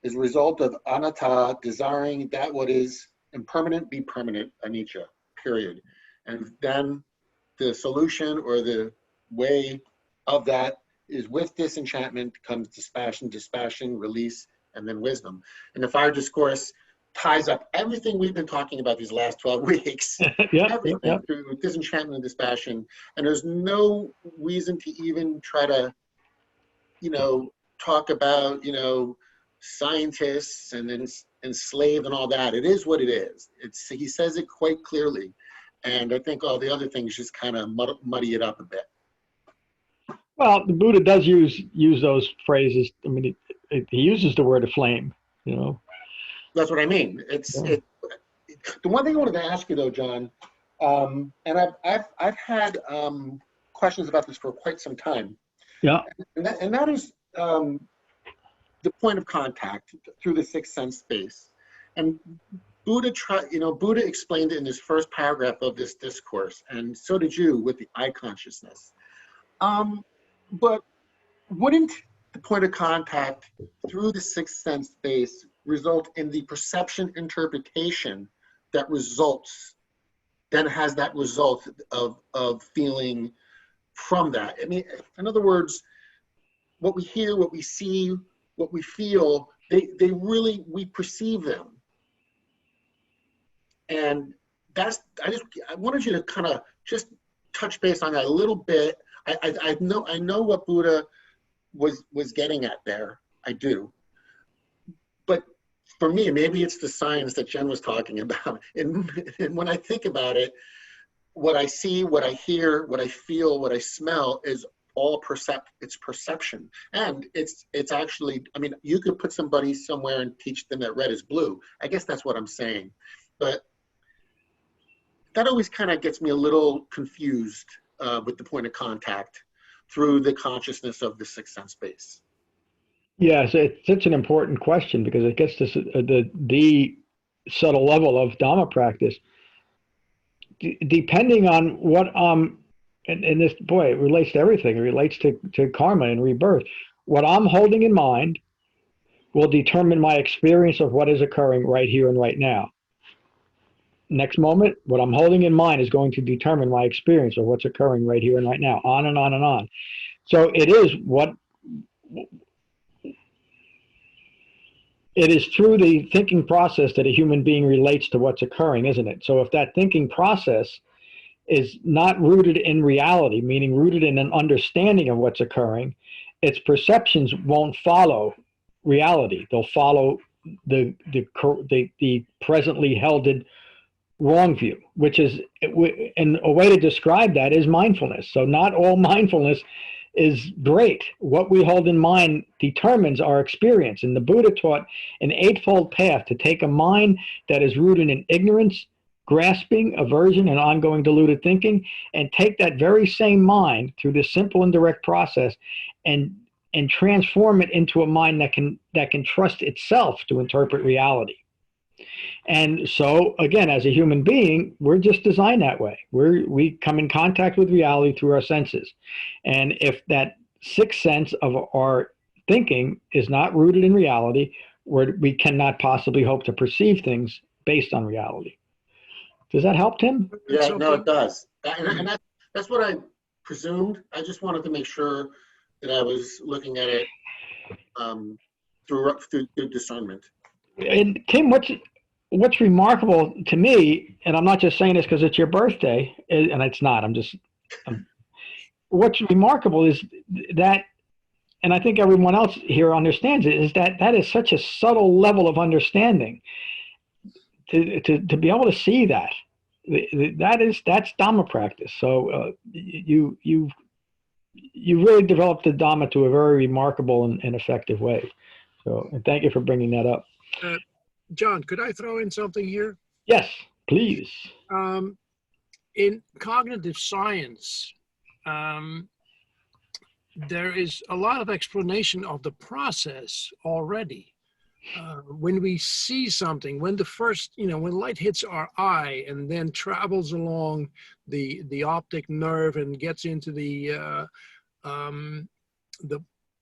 is a result of anatta, desiring that what is impermanent be permanent, anicca, period. And then the solution or the way of that is with disenchantment comes dispassion, release, and then wisdom. And the Fire Discourse ties up everything we've been talking about these last 12 weeks. Everything through disenchantment and dispassion. And there's no reason to even try to, talk about, scientists and enslaved and all that. It is what it is. He says it quite clearly. And I think all the other things just kind of muddy it up a bit. Well, the Buddha does use those phrases. I mean, he uses the word aflame, That's what I mean. The one thing I wanted to ask you though, John, and I've had questions about this for quite some time. Yeah. And that is the point of contact through the sixth sense space. And Buddha explained it in his first paragraph of this discourse, and so did you with the eye consciousness. But wouldn't the point of contact through the sixth sense space result in the perception interpretation that then has that result of feeling from that? I mean, in other words, what we hear, what we see, what we feel, we perceive them. And I wanted you to kind of just touch base on that a little bit. I know what Buddha was getting at there. I do. But for me, maybe it's the science that Jen was talking about. And when I think about it, what I see, what I hear, what I feel, what I smell is all it's perception. And it's actually, I mean, you could put somebody somewhere and teach them that red is blue. I guess that's what I'm saying. But that always kind of gets me a little confused with the point of contact through the consciousness of the sixth sense space. Yeah, so it's such an important question because it gets to the subtle level of Dhamma practice. Depending on what and this, boy, it relates to everything. It relates to karma and rebirth. What I'm holding in mind will determine my experience of what is occurring right here and right now. Next moment, what I'm holding in mind is going to determine my experience of what's occurring right here and right now, on and on and on. So it is through the thinking process that a human being relates to what's occurring, isn't it? So if that thinking process is not rooted in reality, meaning rooted in an understanding of what's occurring, its perceptions won't follow reality. They'll follow the presently held wrong view, which is, and a way to describe that is mindfulness. So not all mindfulness is great. What we hold in mind determines our experience. And the Buddha taught an eightfold path to take a mind that is rooted in ignorance, grasping, aversion, and ongoing deluded thinking, and take that very same mind through this simple and direct process and transform it into a mind that can trust itself to interpret reality. And so, again, as a human being, we're just designed that way. We come in contact with reality through our senses. And if that sixth sense of our thinking is not rooted in reality, we cannot possibly hope to perceive things based on reality. Does that help, Tim? Yeah, no, it does. And that's what I presumed. I just wanted to make sure that I was looking at it through discernment. And Tim, what's remarkable to me, and I'm not just saying this because it's your birthday, and it's not, what's remarkable is that and I think everyone else here understands it, is that that is such a subtle level of understanding. To be able to see that, that's Dhamma practice. So you really developed the Dhamma to a very remarkable and effective way. So, and thank you for bringing that up. John, could I throw in something here? Yes, please. In cognitive science, there is a lot of explanation of the process already. When we see something, when the first, when light hits our eye and then travels along the optic nerve and gets into the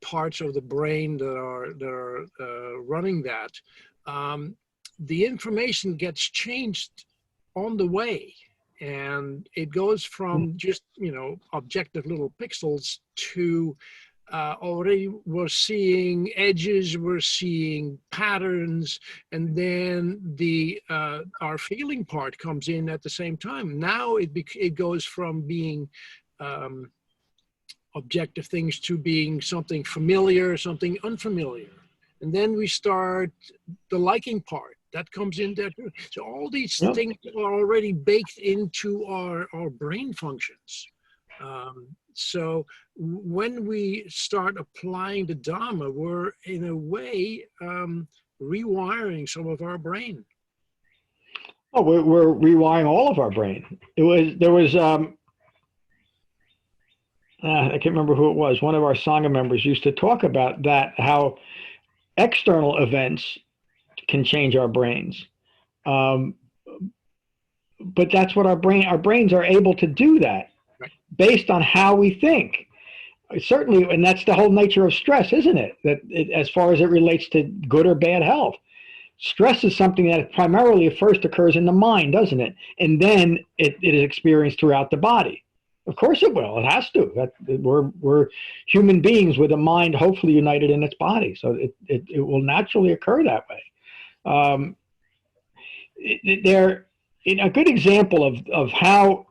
parts of the brain that are running that, the information gets changed on the way, and it goes from just objective little pixels to already we're seeing edges, we're seeing patterns, and then the our feeling part comes in at the same time. Now it goes from being objective things to being something familiar, something unfamiliar. And then we start the liking part. That comes in there too. So all these things are already baked into our brain functions. So when we start applying the Dhamma, we're in a way rewiring some of our brain. Oh, we're rewiring all of our brain. There was I can't remember who it was. One of our sangha members used to talk about that, how external events can change our brains. But that's what our brains are able to do that based on how we think. Certainly, and that's the whole nature of stress, isn't it? As far as it relates to good or bad health. Stress is something that primarily first occurs in the mind, doesn't it? And then it is experienced throughout the body. Of course it will. It has to. We're human beings with a mind hopefully united in its body. So it will naturally occur that way. A good example of how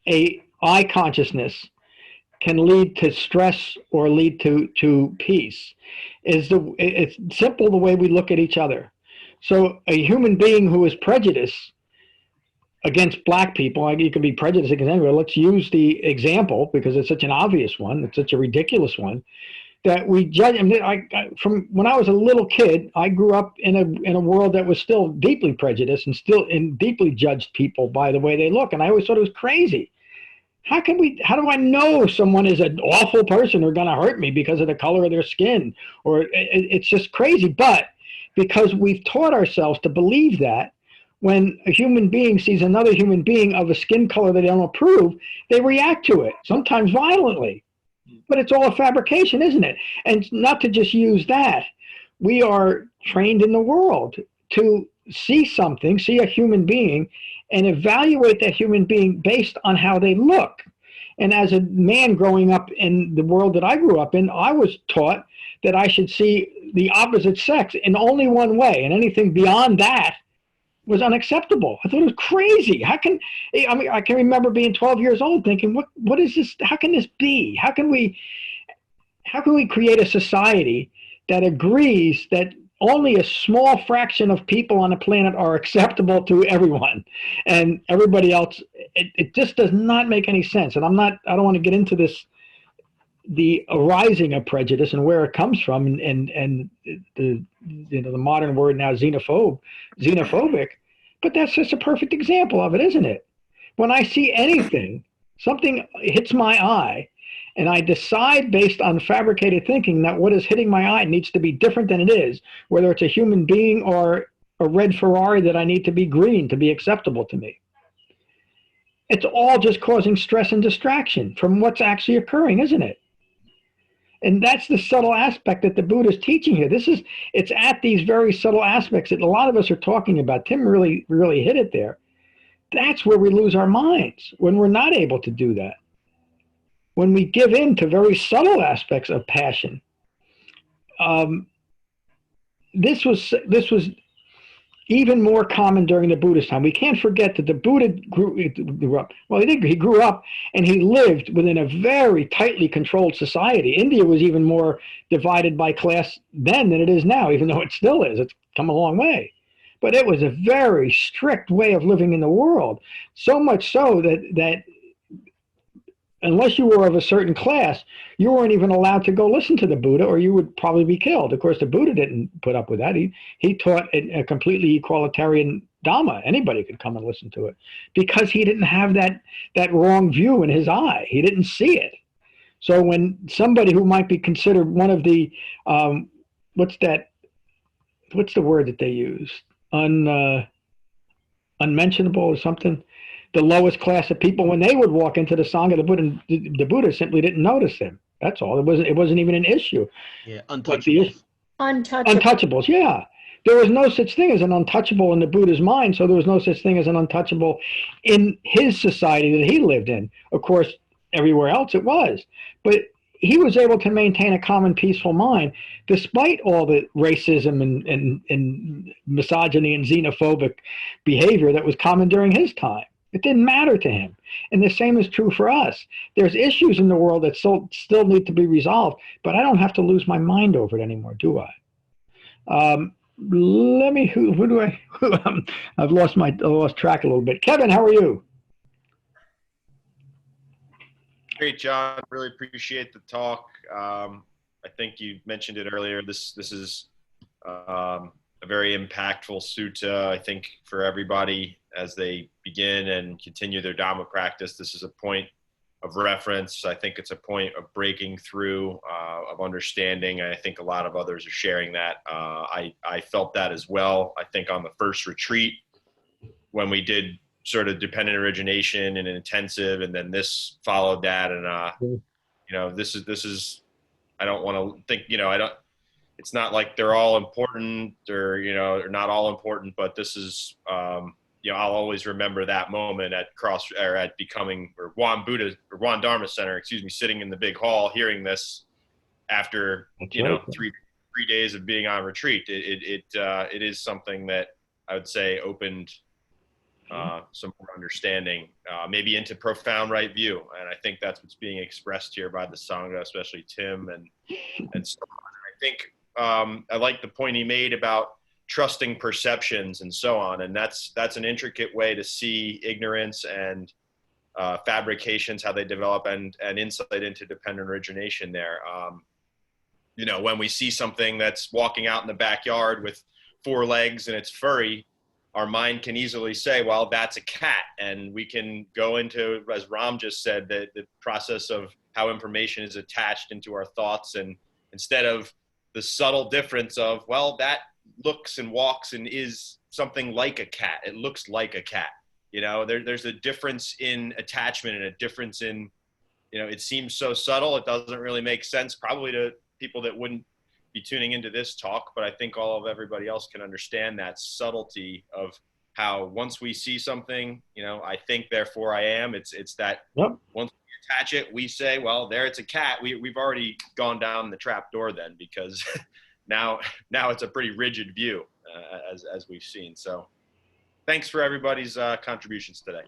I consciousness can lead to stress or lead to peace is it's simple the way we look at each other. So a human being who is prejudiced against black people, you can be prejudiced against anyone. Let's use the example because it's such an obvious one. It's such a ridiculous one that we judge. I mean, from when I was a little kid, I grew up in a world that was still deeply prejudiced and deeply judged people by the way they look. And I always thought it was crazy. How do I know someone is an awful person or going to hurt me because of the color of their skin? Or it's just crazy. But because we've taught ourselves to believe that, when a human being sees another human being of a skin color that they don't approve, they react to it, sometimes violently. But it's all a fabrication, isn't it? And not to just use that, we are trained in the world to see a human being, and evaluate that human being based on how they look. And as a man growing up in the world that I grew up in, I was taught that I should see the opposite sex in only one way, and anything beyond that was unacceptable. I thought it was crazy. I can remember being 12 years old thinking, what is this? How can this be? How can we create a society that agrees that only a small fraction of people on the planet are acceptable to everyone, and everybody else, it just does not make any sense. And I don't want to get into the arising of prejudice and where it comes from, and the modern word now xenophobic, but that's just a perfect example of it, isn't it? When I see anything, something hits my eye, and I decide based on fabricated thinking that what is hitting my eye needs to be different than it is, whether it's a human being or a red Ferrari that I need to be green to be acceptable to me. It's all just causing stress and distraction from what's actually occurring, isn't it? And that's the subtle aspect that the Buddha is teaching here. It's at these very subtle aspects that a lot of us are talking about. Tim really, really hit it there. That's where we lose our minds, when we're not able to do that. When we give in to very subtle aspects of passion. This was even more common during the Buddha's time. We can't forget that the Buddha grew up. Well, he grew up and he lived within a very tightly controlled society. India was even more divided by class then than it is now, even though it still is. It's come a long way. But it was a very strict way of living in the world. So much so that unless you were of a certain class, you weren't even allowed to go listen to the Buddha, or you would probably be killed. Of course, the Buddha didn't put up with that. He taught a completely egalitarian Dhamma. Anybody could come and listen to it because he didn't have that wrong view in his eye. He didn't see it. So when somebody who might be considered one of the, what's the word that they use? Unmentionable or something? The lowest class of people, when they would walk into the sangha, the Buddha simply didn't notice them. That's all. It wasn't even an issue. Yeah, untouchables. Untouchables, yeah. There was no such thing as an untouchable in the Buddha's mind, so there was no such thing as an untouchable in his society that he lived in. Of course, everywhere else it was. But he was able to maintain a calm and peaceful mind despite all the racism and misogyny and xenophobic behavior that was common during his time. It didn't matter to him. And the same is true for us. There's issues in the world that still need to be resolved, but I don't have to lose my mind over it anymore, do I? I've lost track a little bit. Kevin, how are you? Great, John. Really appreciate the talk. I think you mentioned it earlier. This is a very impactful sutta, I think, for everybody as they begin and continue their Dhamma practice. This is a point of reference. I think it's a point of breaking through, of understanding. I think a lot of others are sharing that. I felt that as well. I think on the first retreat, when we did sort of dependent origination and intensive, and then this followed that. And, this is, I don't want to think, it's not like they're all important or, or not all important, but this is, I'll always remember that moment at Juan Buddha or Juan Dharma Center, sitting in the big hall, hearing this after, three days of being on retreat. It is something that I would say opened some more understanding, maybe into profound right view. And I think that's what's being expressed here by the Sangha, especially Tim and so on. I think I like the point he made about trusting perceptions and so on. And that's an intricate way to see ignorance and fabrications, how they develop, and insight into dependent origination there. When we see something that's walking out in the backyard with 4 legs and it's furry, our mind can easily say, well, that's a cat. And we can go into, as Ram just said, the process of how information is attached into our thoughts. And instead of the subtle difference of, well, that looks and walks and is something like a cat. It looks like a cat. There's a difference in attachment and a difference in, it seems so subtle. It doesn't really make sense probably to people that wouldn't be tuning into this talk, but I think all of everybody else can understand that subtlety of how once we see something, I think, therefore I am. It's that once we attach it, we say, well, there it's a cat. We've already gone down the trap door then, because now it's a pretty rigid view as we've seen. So thanks for everybody's contributions today.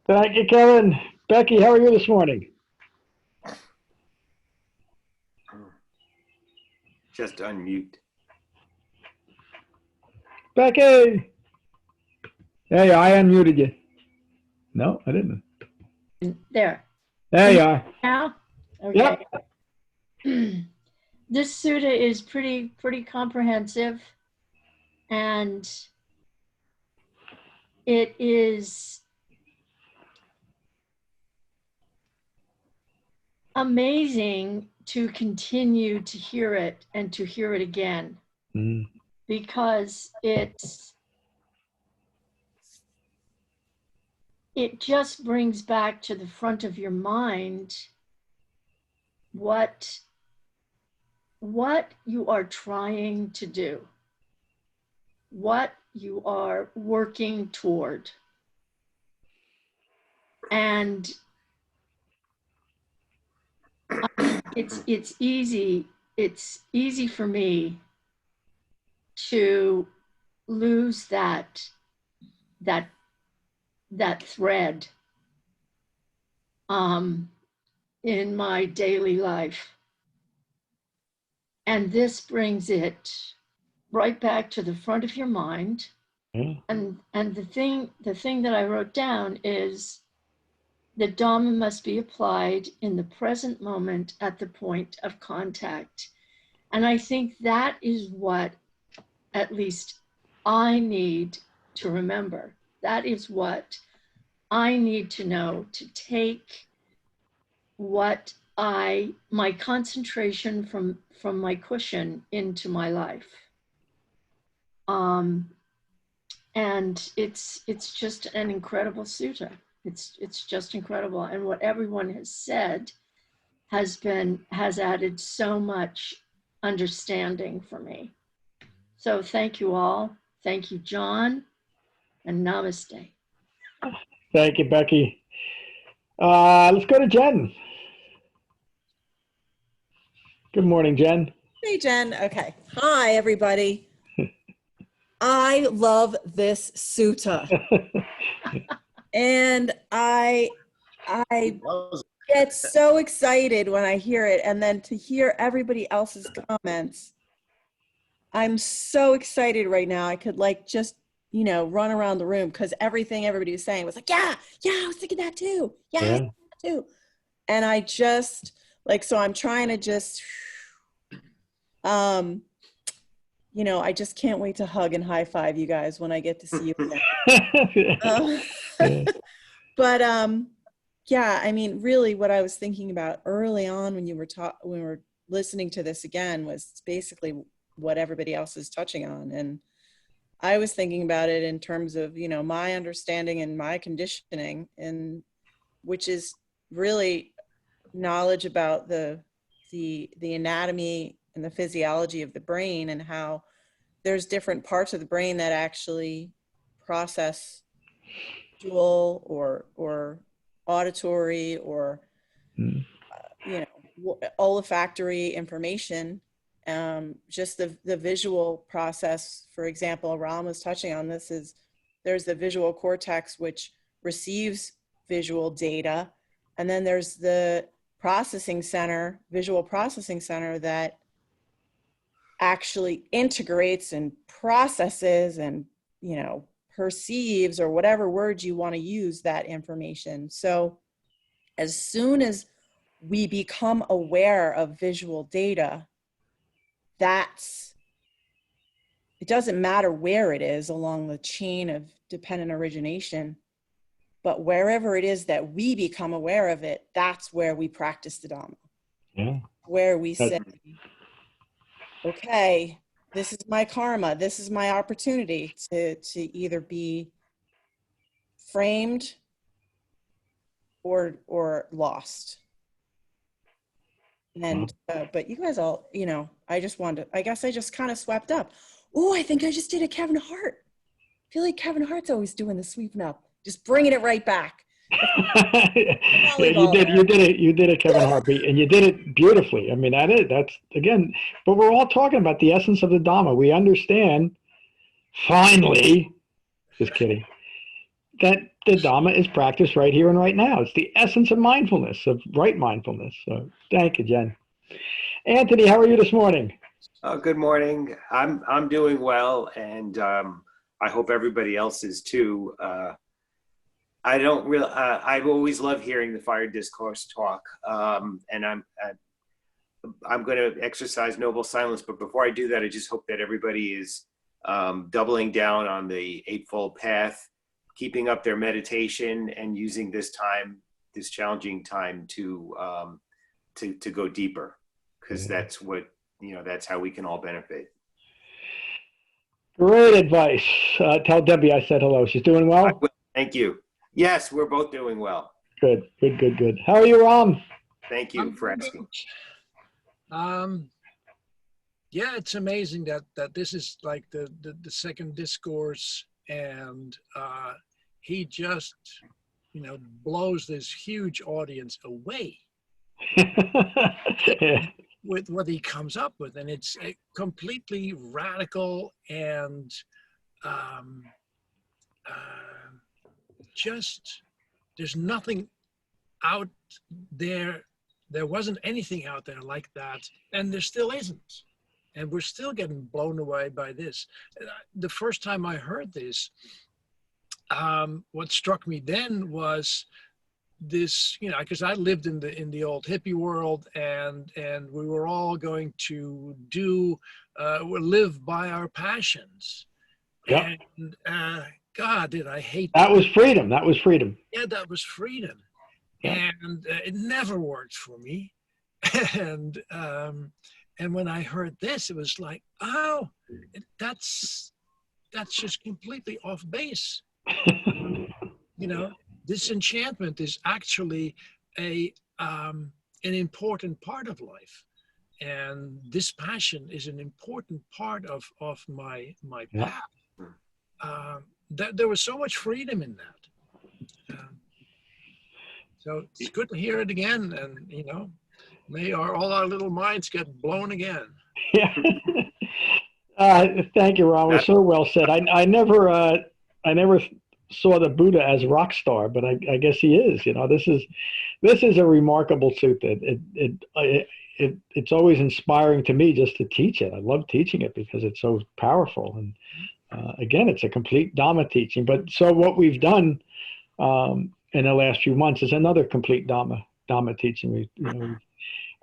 Thank you, Kevin. Becky, how are you this morning? Just unmute. Becky! There you are. I unmuted you. No, I didn't. There. There you are. Now? Okay. Yep. This sutta is pretty comprehensive, and it is amazing to continue to hear it and to hear it again, because it just brings back to the front of your mind what you are trying to do, what you are working toward. And it's easy for me to lose that thread in my daily life. And this brings it right back to the front of your mind. And the thing that I wrote down is that Dhamma must be applied in the present moment at the point of contact. And I think that is what at least I need to remember. That is what I need to know, to take what my concentration from my cushion into my life. And it's just an incredible sutta. It's just incredible. And what everyone has said has added so much understanding for me. So thank you all. Thank you, John, and namaste. Thank you, Becky. Let's go to Jen. Good morning, Jen. Hey, Jen. Okay. Hi, everybody. I love this sutta. And I get so excited when I hear it, and then to hear everybody else's comments. I'm so excited right now. I could just, run around the room because everything everybody was saying was like, yeah, I was thinking that too. Yeah, I was thinking that too. And I just so I'm trying to just, I just can't wait to hug and high five you guys when I get to see you again. But yeah, I mean, really what I was thinking about early on when we were listening to this again was basically what everybody else is touching on. And I was thinking about it in terms of, my understanding and my conditioning, and which is really knowledge about the anatomy and the physiology of the brain, and how there's different parts of the brain that actually process visual or auditory or olfactory information. Just the visual process, for example, Ram was touching on this, is there's the visual cortex, which receives visual data, and then there's the visual processing center that actually integrates and processes and perceives, or whatever words you want to use, that information. So as soon as we become aware of visual data, it doesn't matter where it is along the chain of dependent origination, but wherever it is that we become aware of it, that's where we practice the Dhamma. Yeah. Where we say, okay, this is my karma, this is my opportunity to either be framed or lost. And but you guys all, I guess I just kind of swept up. Oh, I think I just did a Kevin Hart. I feel like Kevin Hart's always doing the sweeping up, just bringing it right back. Yeah, you did it, Kevin Hart, and you did it beautifully. I mean, that's again, but we're all talking about the essence of the Dhamma. We understand, finally, just kidding, that the Dhamma is practiced right here and right now. It's the essence of mindfulness, of right mindfulness. So thank you, Jen. Anthony, how are you this morning? Good morning. I'm doing well, and I hope everybody else is too. I don't really. I've always loved hearing the Fire Discourse talk, and I'm going to exercise noble silence. But before I do that, I just hope that everybody is doubling down on the Eightfold Path, keeping up their meditation, and using this challenging time to go deeper, because that's what that's how we can all benefit. Great advice. Tell Debbie I said hello. She's doing well. Thank you. Yes, we're both doing well. Good. How are you, Ram? Thank you for asking. Yeah, it's amazing that this is like the second discourse, and he just blows this huge audience away with what he comes up with, and it's completely radical and just, there's nothing out there. There wasn't anything out there like that, and there still isn't. And we're still getting blown away by this. The first time I heard this, what struck me then was this, you know, because I lived in the old hippie world, and we were all going to live by our passions. Yep. And God, did I hate that. Was freedom. That was freedom. Yeah, that was freedom. Yeah. And it never worked for me. And when I heard this, it was like, oh, that's just completely off base. You know, disenchantment is actually an important part of life, and this passion is an important part of my path. There was so much freedom in that. So it's good to hear it again, and you know, may all our little minds get blown again. Yeah. Thank you, Ron. It was so well said. I never saw the Buddha as rock star, but I guess he is. You know, this is a remarkable sutta. It's always inspiring to me just to teach it. I love teaching it because it's so powerful. And again, it's a complete Dhamma teaching. But so what we've done in the last few months is another complete Dhamma teaching.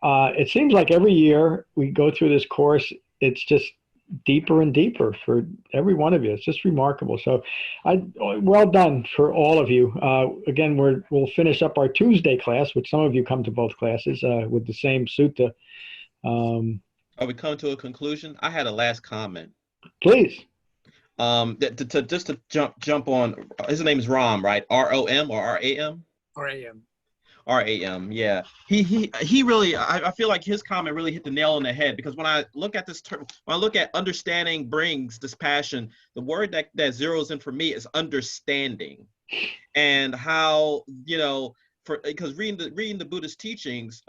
It seems like every year we go through this course, it's just deeper and deeper for every one of you. It's just remarkable. So well done for all of you. Again, we'll finish up our Tuesday class, which some of you come to both classes with the same sutta. Are we coming to a conclusion? I had a last comment. Please. Just to jump on, his name is Ram, right? R-O-M or R-A-M? R-A-M. R-A-M, yeah. He really, I feel like his comment really hit the nail on the head, because when I look at this term, when I look at understanding brings this passion, the word that zeroes in for me is understanding. And how, you know, because reading the Buddhist teachings,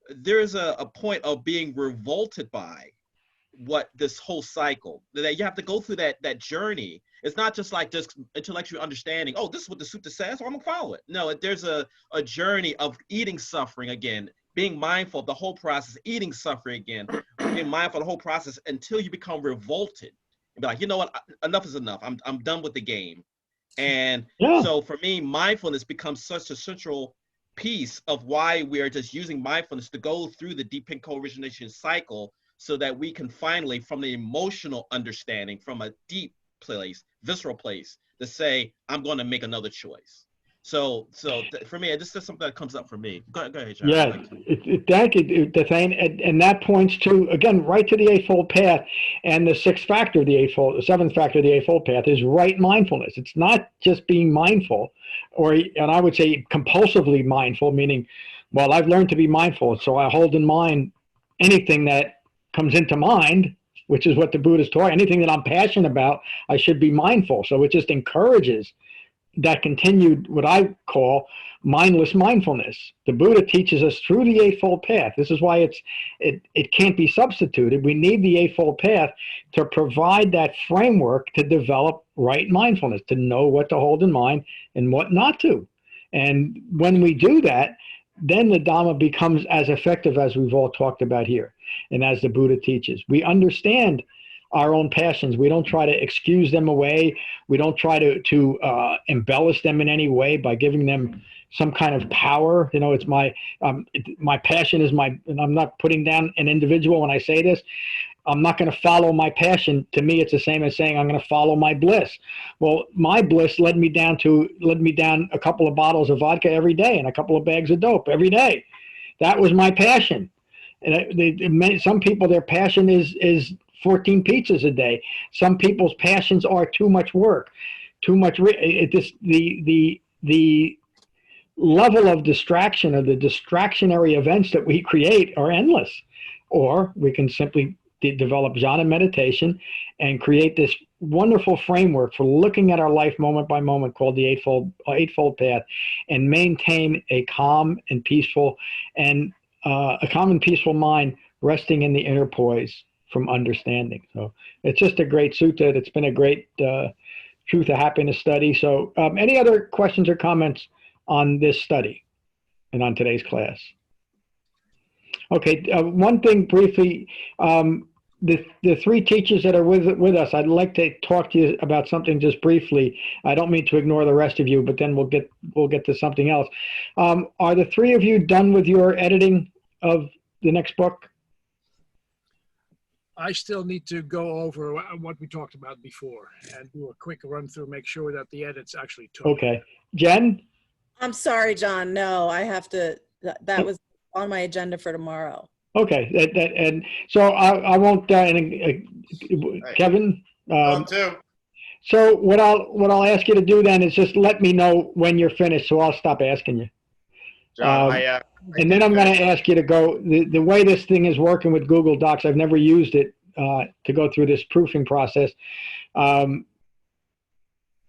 there's a point of being revolted by what this whole cycle, that you have to go through that journey. It's not just like just intellectual understanding, oh, this is what the sutta says, so I'm gonna follow it. No, there's a journey of eating suffering again, being mindful of the whole process, eating suffering again, being mindful of the whole process until you become revolted and be like, you know what, enough is enough. I'm done with the game. And so for me, mindfulness becomes such a central piece of why we are just using mindfulness to go through the deep co-origination cycle, so that we can finally, from the emotional understanding, from a deep place, visceral place, to say, I'm going to make another choice. So for me, this is something that comes up for me. Go ahead, John. Yeah, thank you, Dathane. And that points to, again, right to the Eightfold Path. And the seventh factor of the Eightfold Path is right mindfulness. It's not just being mindful, and I would say compulsively mindful, meaning, well, I've learned to be mindful, so I hold in mind anything that comes into mind, which is what the Buddha's taught. Anything that I'm passionate about, I should be mindful. So it just encourages that continued, what I call mindless mindfulness. The Buddha teaches us through the Eightfold Path. This is why it can't be substituted. We need the Eightfold Path to provide that framework to develop right mindfulness, to know what to hold in mind and what not to. And when we do that, then the Dhamma becomes as effective as we've all talked about here, and as the Buddha teaches. We understand our own passions. We don't try to excuse them away. We don't try to embellish them in any way by giving them some kind of power. You know, it's my passion is and I'm not putting down an individual when I say this. I'm not going to follow my passion. To me, it's the same as saying I'm going to follow my bliss. Well, my bliss led me down a couple of bottles of vodka every day and a couple of bags of dope every day. That was my passion. And some people, their passion is 14 pizzas a day. Some people's passions are too much work, too much. The level of distraction, or the distractionary events that we create, are endless. Or we can simply develop jhana meditation and create this wonderful framework for looking at our life moment by moment, called the Eightfold Path, and maintain a calm and peaceful mind resting in the inner poise from understanding. So it's just a great sutta. It's been a great truth of happiness study. So any other questions or comments on this study and on today's class? Okay, one thing briefly, the three teachers that are with us, I'd like to talk to you about something just briefly. I don't mean to ignore the rest of you, but then we'll get to something else. Are the three of you done with your editing of the next book? I still need to go over what we talked about before and do a quick run through, make sure that the edits actually took. Okay. Jen? I'm sorry, John. No, I have to, that was on my agenda for tomorrow. Okay. And so I won't, Kevin? Too. So what I'll ask you to do then is just let me know when you're finished, so I'll stop asking you. John, and then I'm going to ask you to go, the way this thing is working with Google Docs, I've never used it to go through this proofing process. Then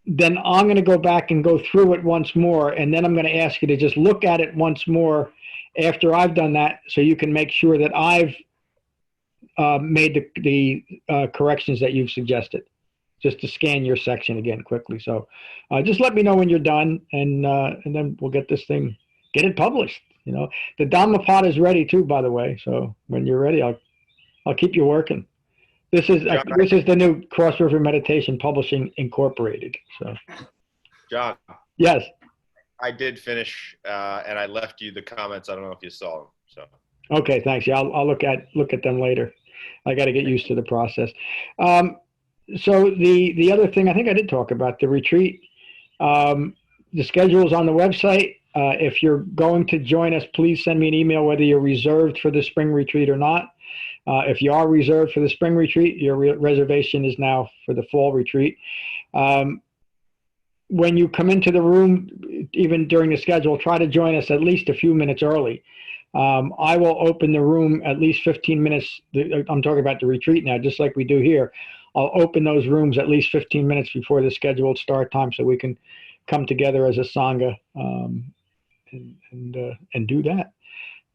I'm going to go back and go through it once more, and then I'm going to ask you to just look at it once more after I've done that, so you can make sure that I've made the corrections that you've suggested, just to scan your section again quickly. So just let me know when you're done, and then we'll get this thing, get it published. You know, the Dhamma pod is ready too, by the way. So when you're ready, I'll keep you working. This is the new Cross River Meditation Publishing Incorporated. So, John. Yes. I did finish, and I left you the comments. I don't know if you saw them. So. Okay, thanks. Yeah, I'll look at them later. I got to get used to the process. So the other thing, I think I did talk about the retreat. The schedule is on the website. If you're going to join us, please send me an email whether you're reserved for the spring retreat or not. If you are reserved for the spring retreat, your reservation is now for the fall retreat. When you come into the room, even during the schedule, try to join us at least a few minutes early. I will open the room at least 15 minutes. I'm talking about the retreat now, just like we do here. I'll open those rooms at least 15 minutes before the scheduled start time so we can come together as a sangha and do that.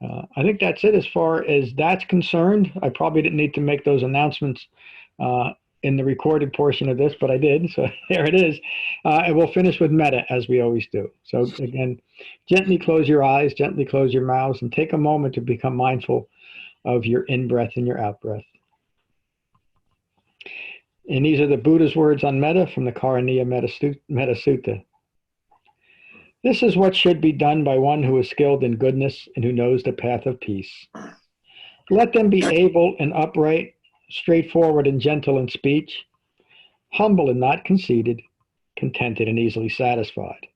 I think that's it as far as that's concerned. I probably didn't need to make those announcements in the recorded portion of this, but I did. So there it is. And we'll finish with metta as we always do. So again, gently close your eyes, gently close your mouths, and take a moment to become mindful of your in-breath and your out-breath. And these are the Buddha's words on metta from the Karaniya Metta Sutta. This is what should be done by one who is skilled in goodness and who knows the path of peace. Let them be able and upright, straightforward and gentle in speech, humble and not conceited, contented and easily satisfied,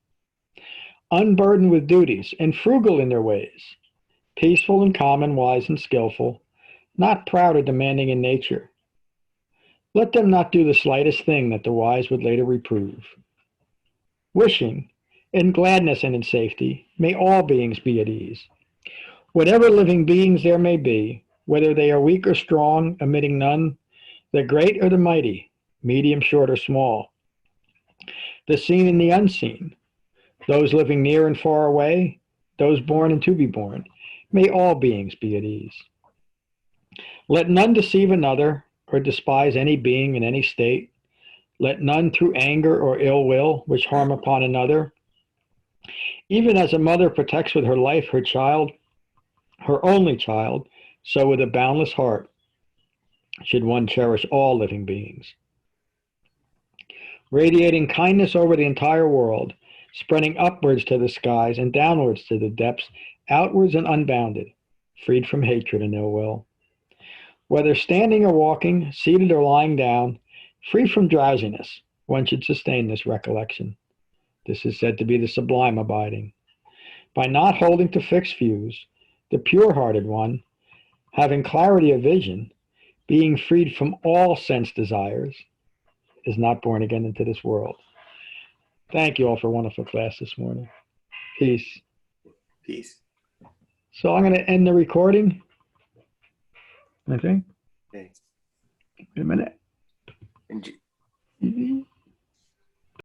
unburdened with duties and frugal in their ways, peaceful and calm and wise and skillful, not proud or demanding in nature. Let them not do the slightest thing that the wise would later reprove. Wishing, in gladness and in safety, may all beings be at ease. Whatever living beings there may be, whether they are weak or strong, omitting none, the great or the mighty, medium, short, or small, the seen and the unseen, those living near and far away, those born and to be born, may all beings be at ease. Let none deceive another or despise any being in any state. Let none through anger or ill will wish harm upon another. Even as a mother protects with her life her child, her only child, so with a boundless heart should one cherish all living beings. Radiating kindness over the entire world, spreading upwards to the skies and downwards to the depths, outwards and unbounded, freed from hatred and ill will. Whether standing or walking, seated or lying down, free from drowsiness, one should sustain this recollection. This is said to be the sublime abiding. By not holding to fixed views, the pure-hearted one, having clarity of vision, being freed from all sense desires, is not born again into this world. Thank you all for a wonderful class this morning. Peace. Peace. So I'm going to end the recording. I think. Okay. Wait a minute. And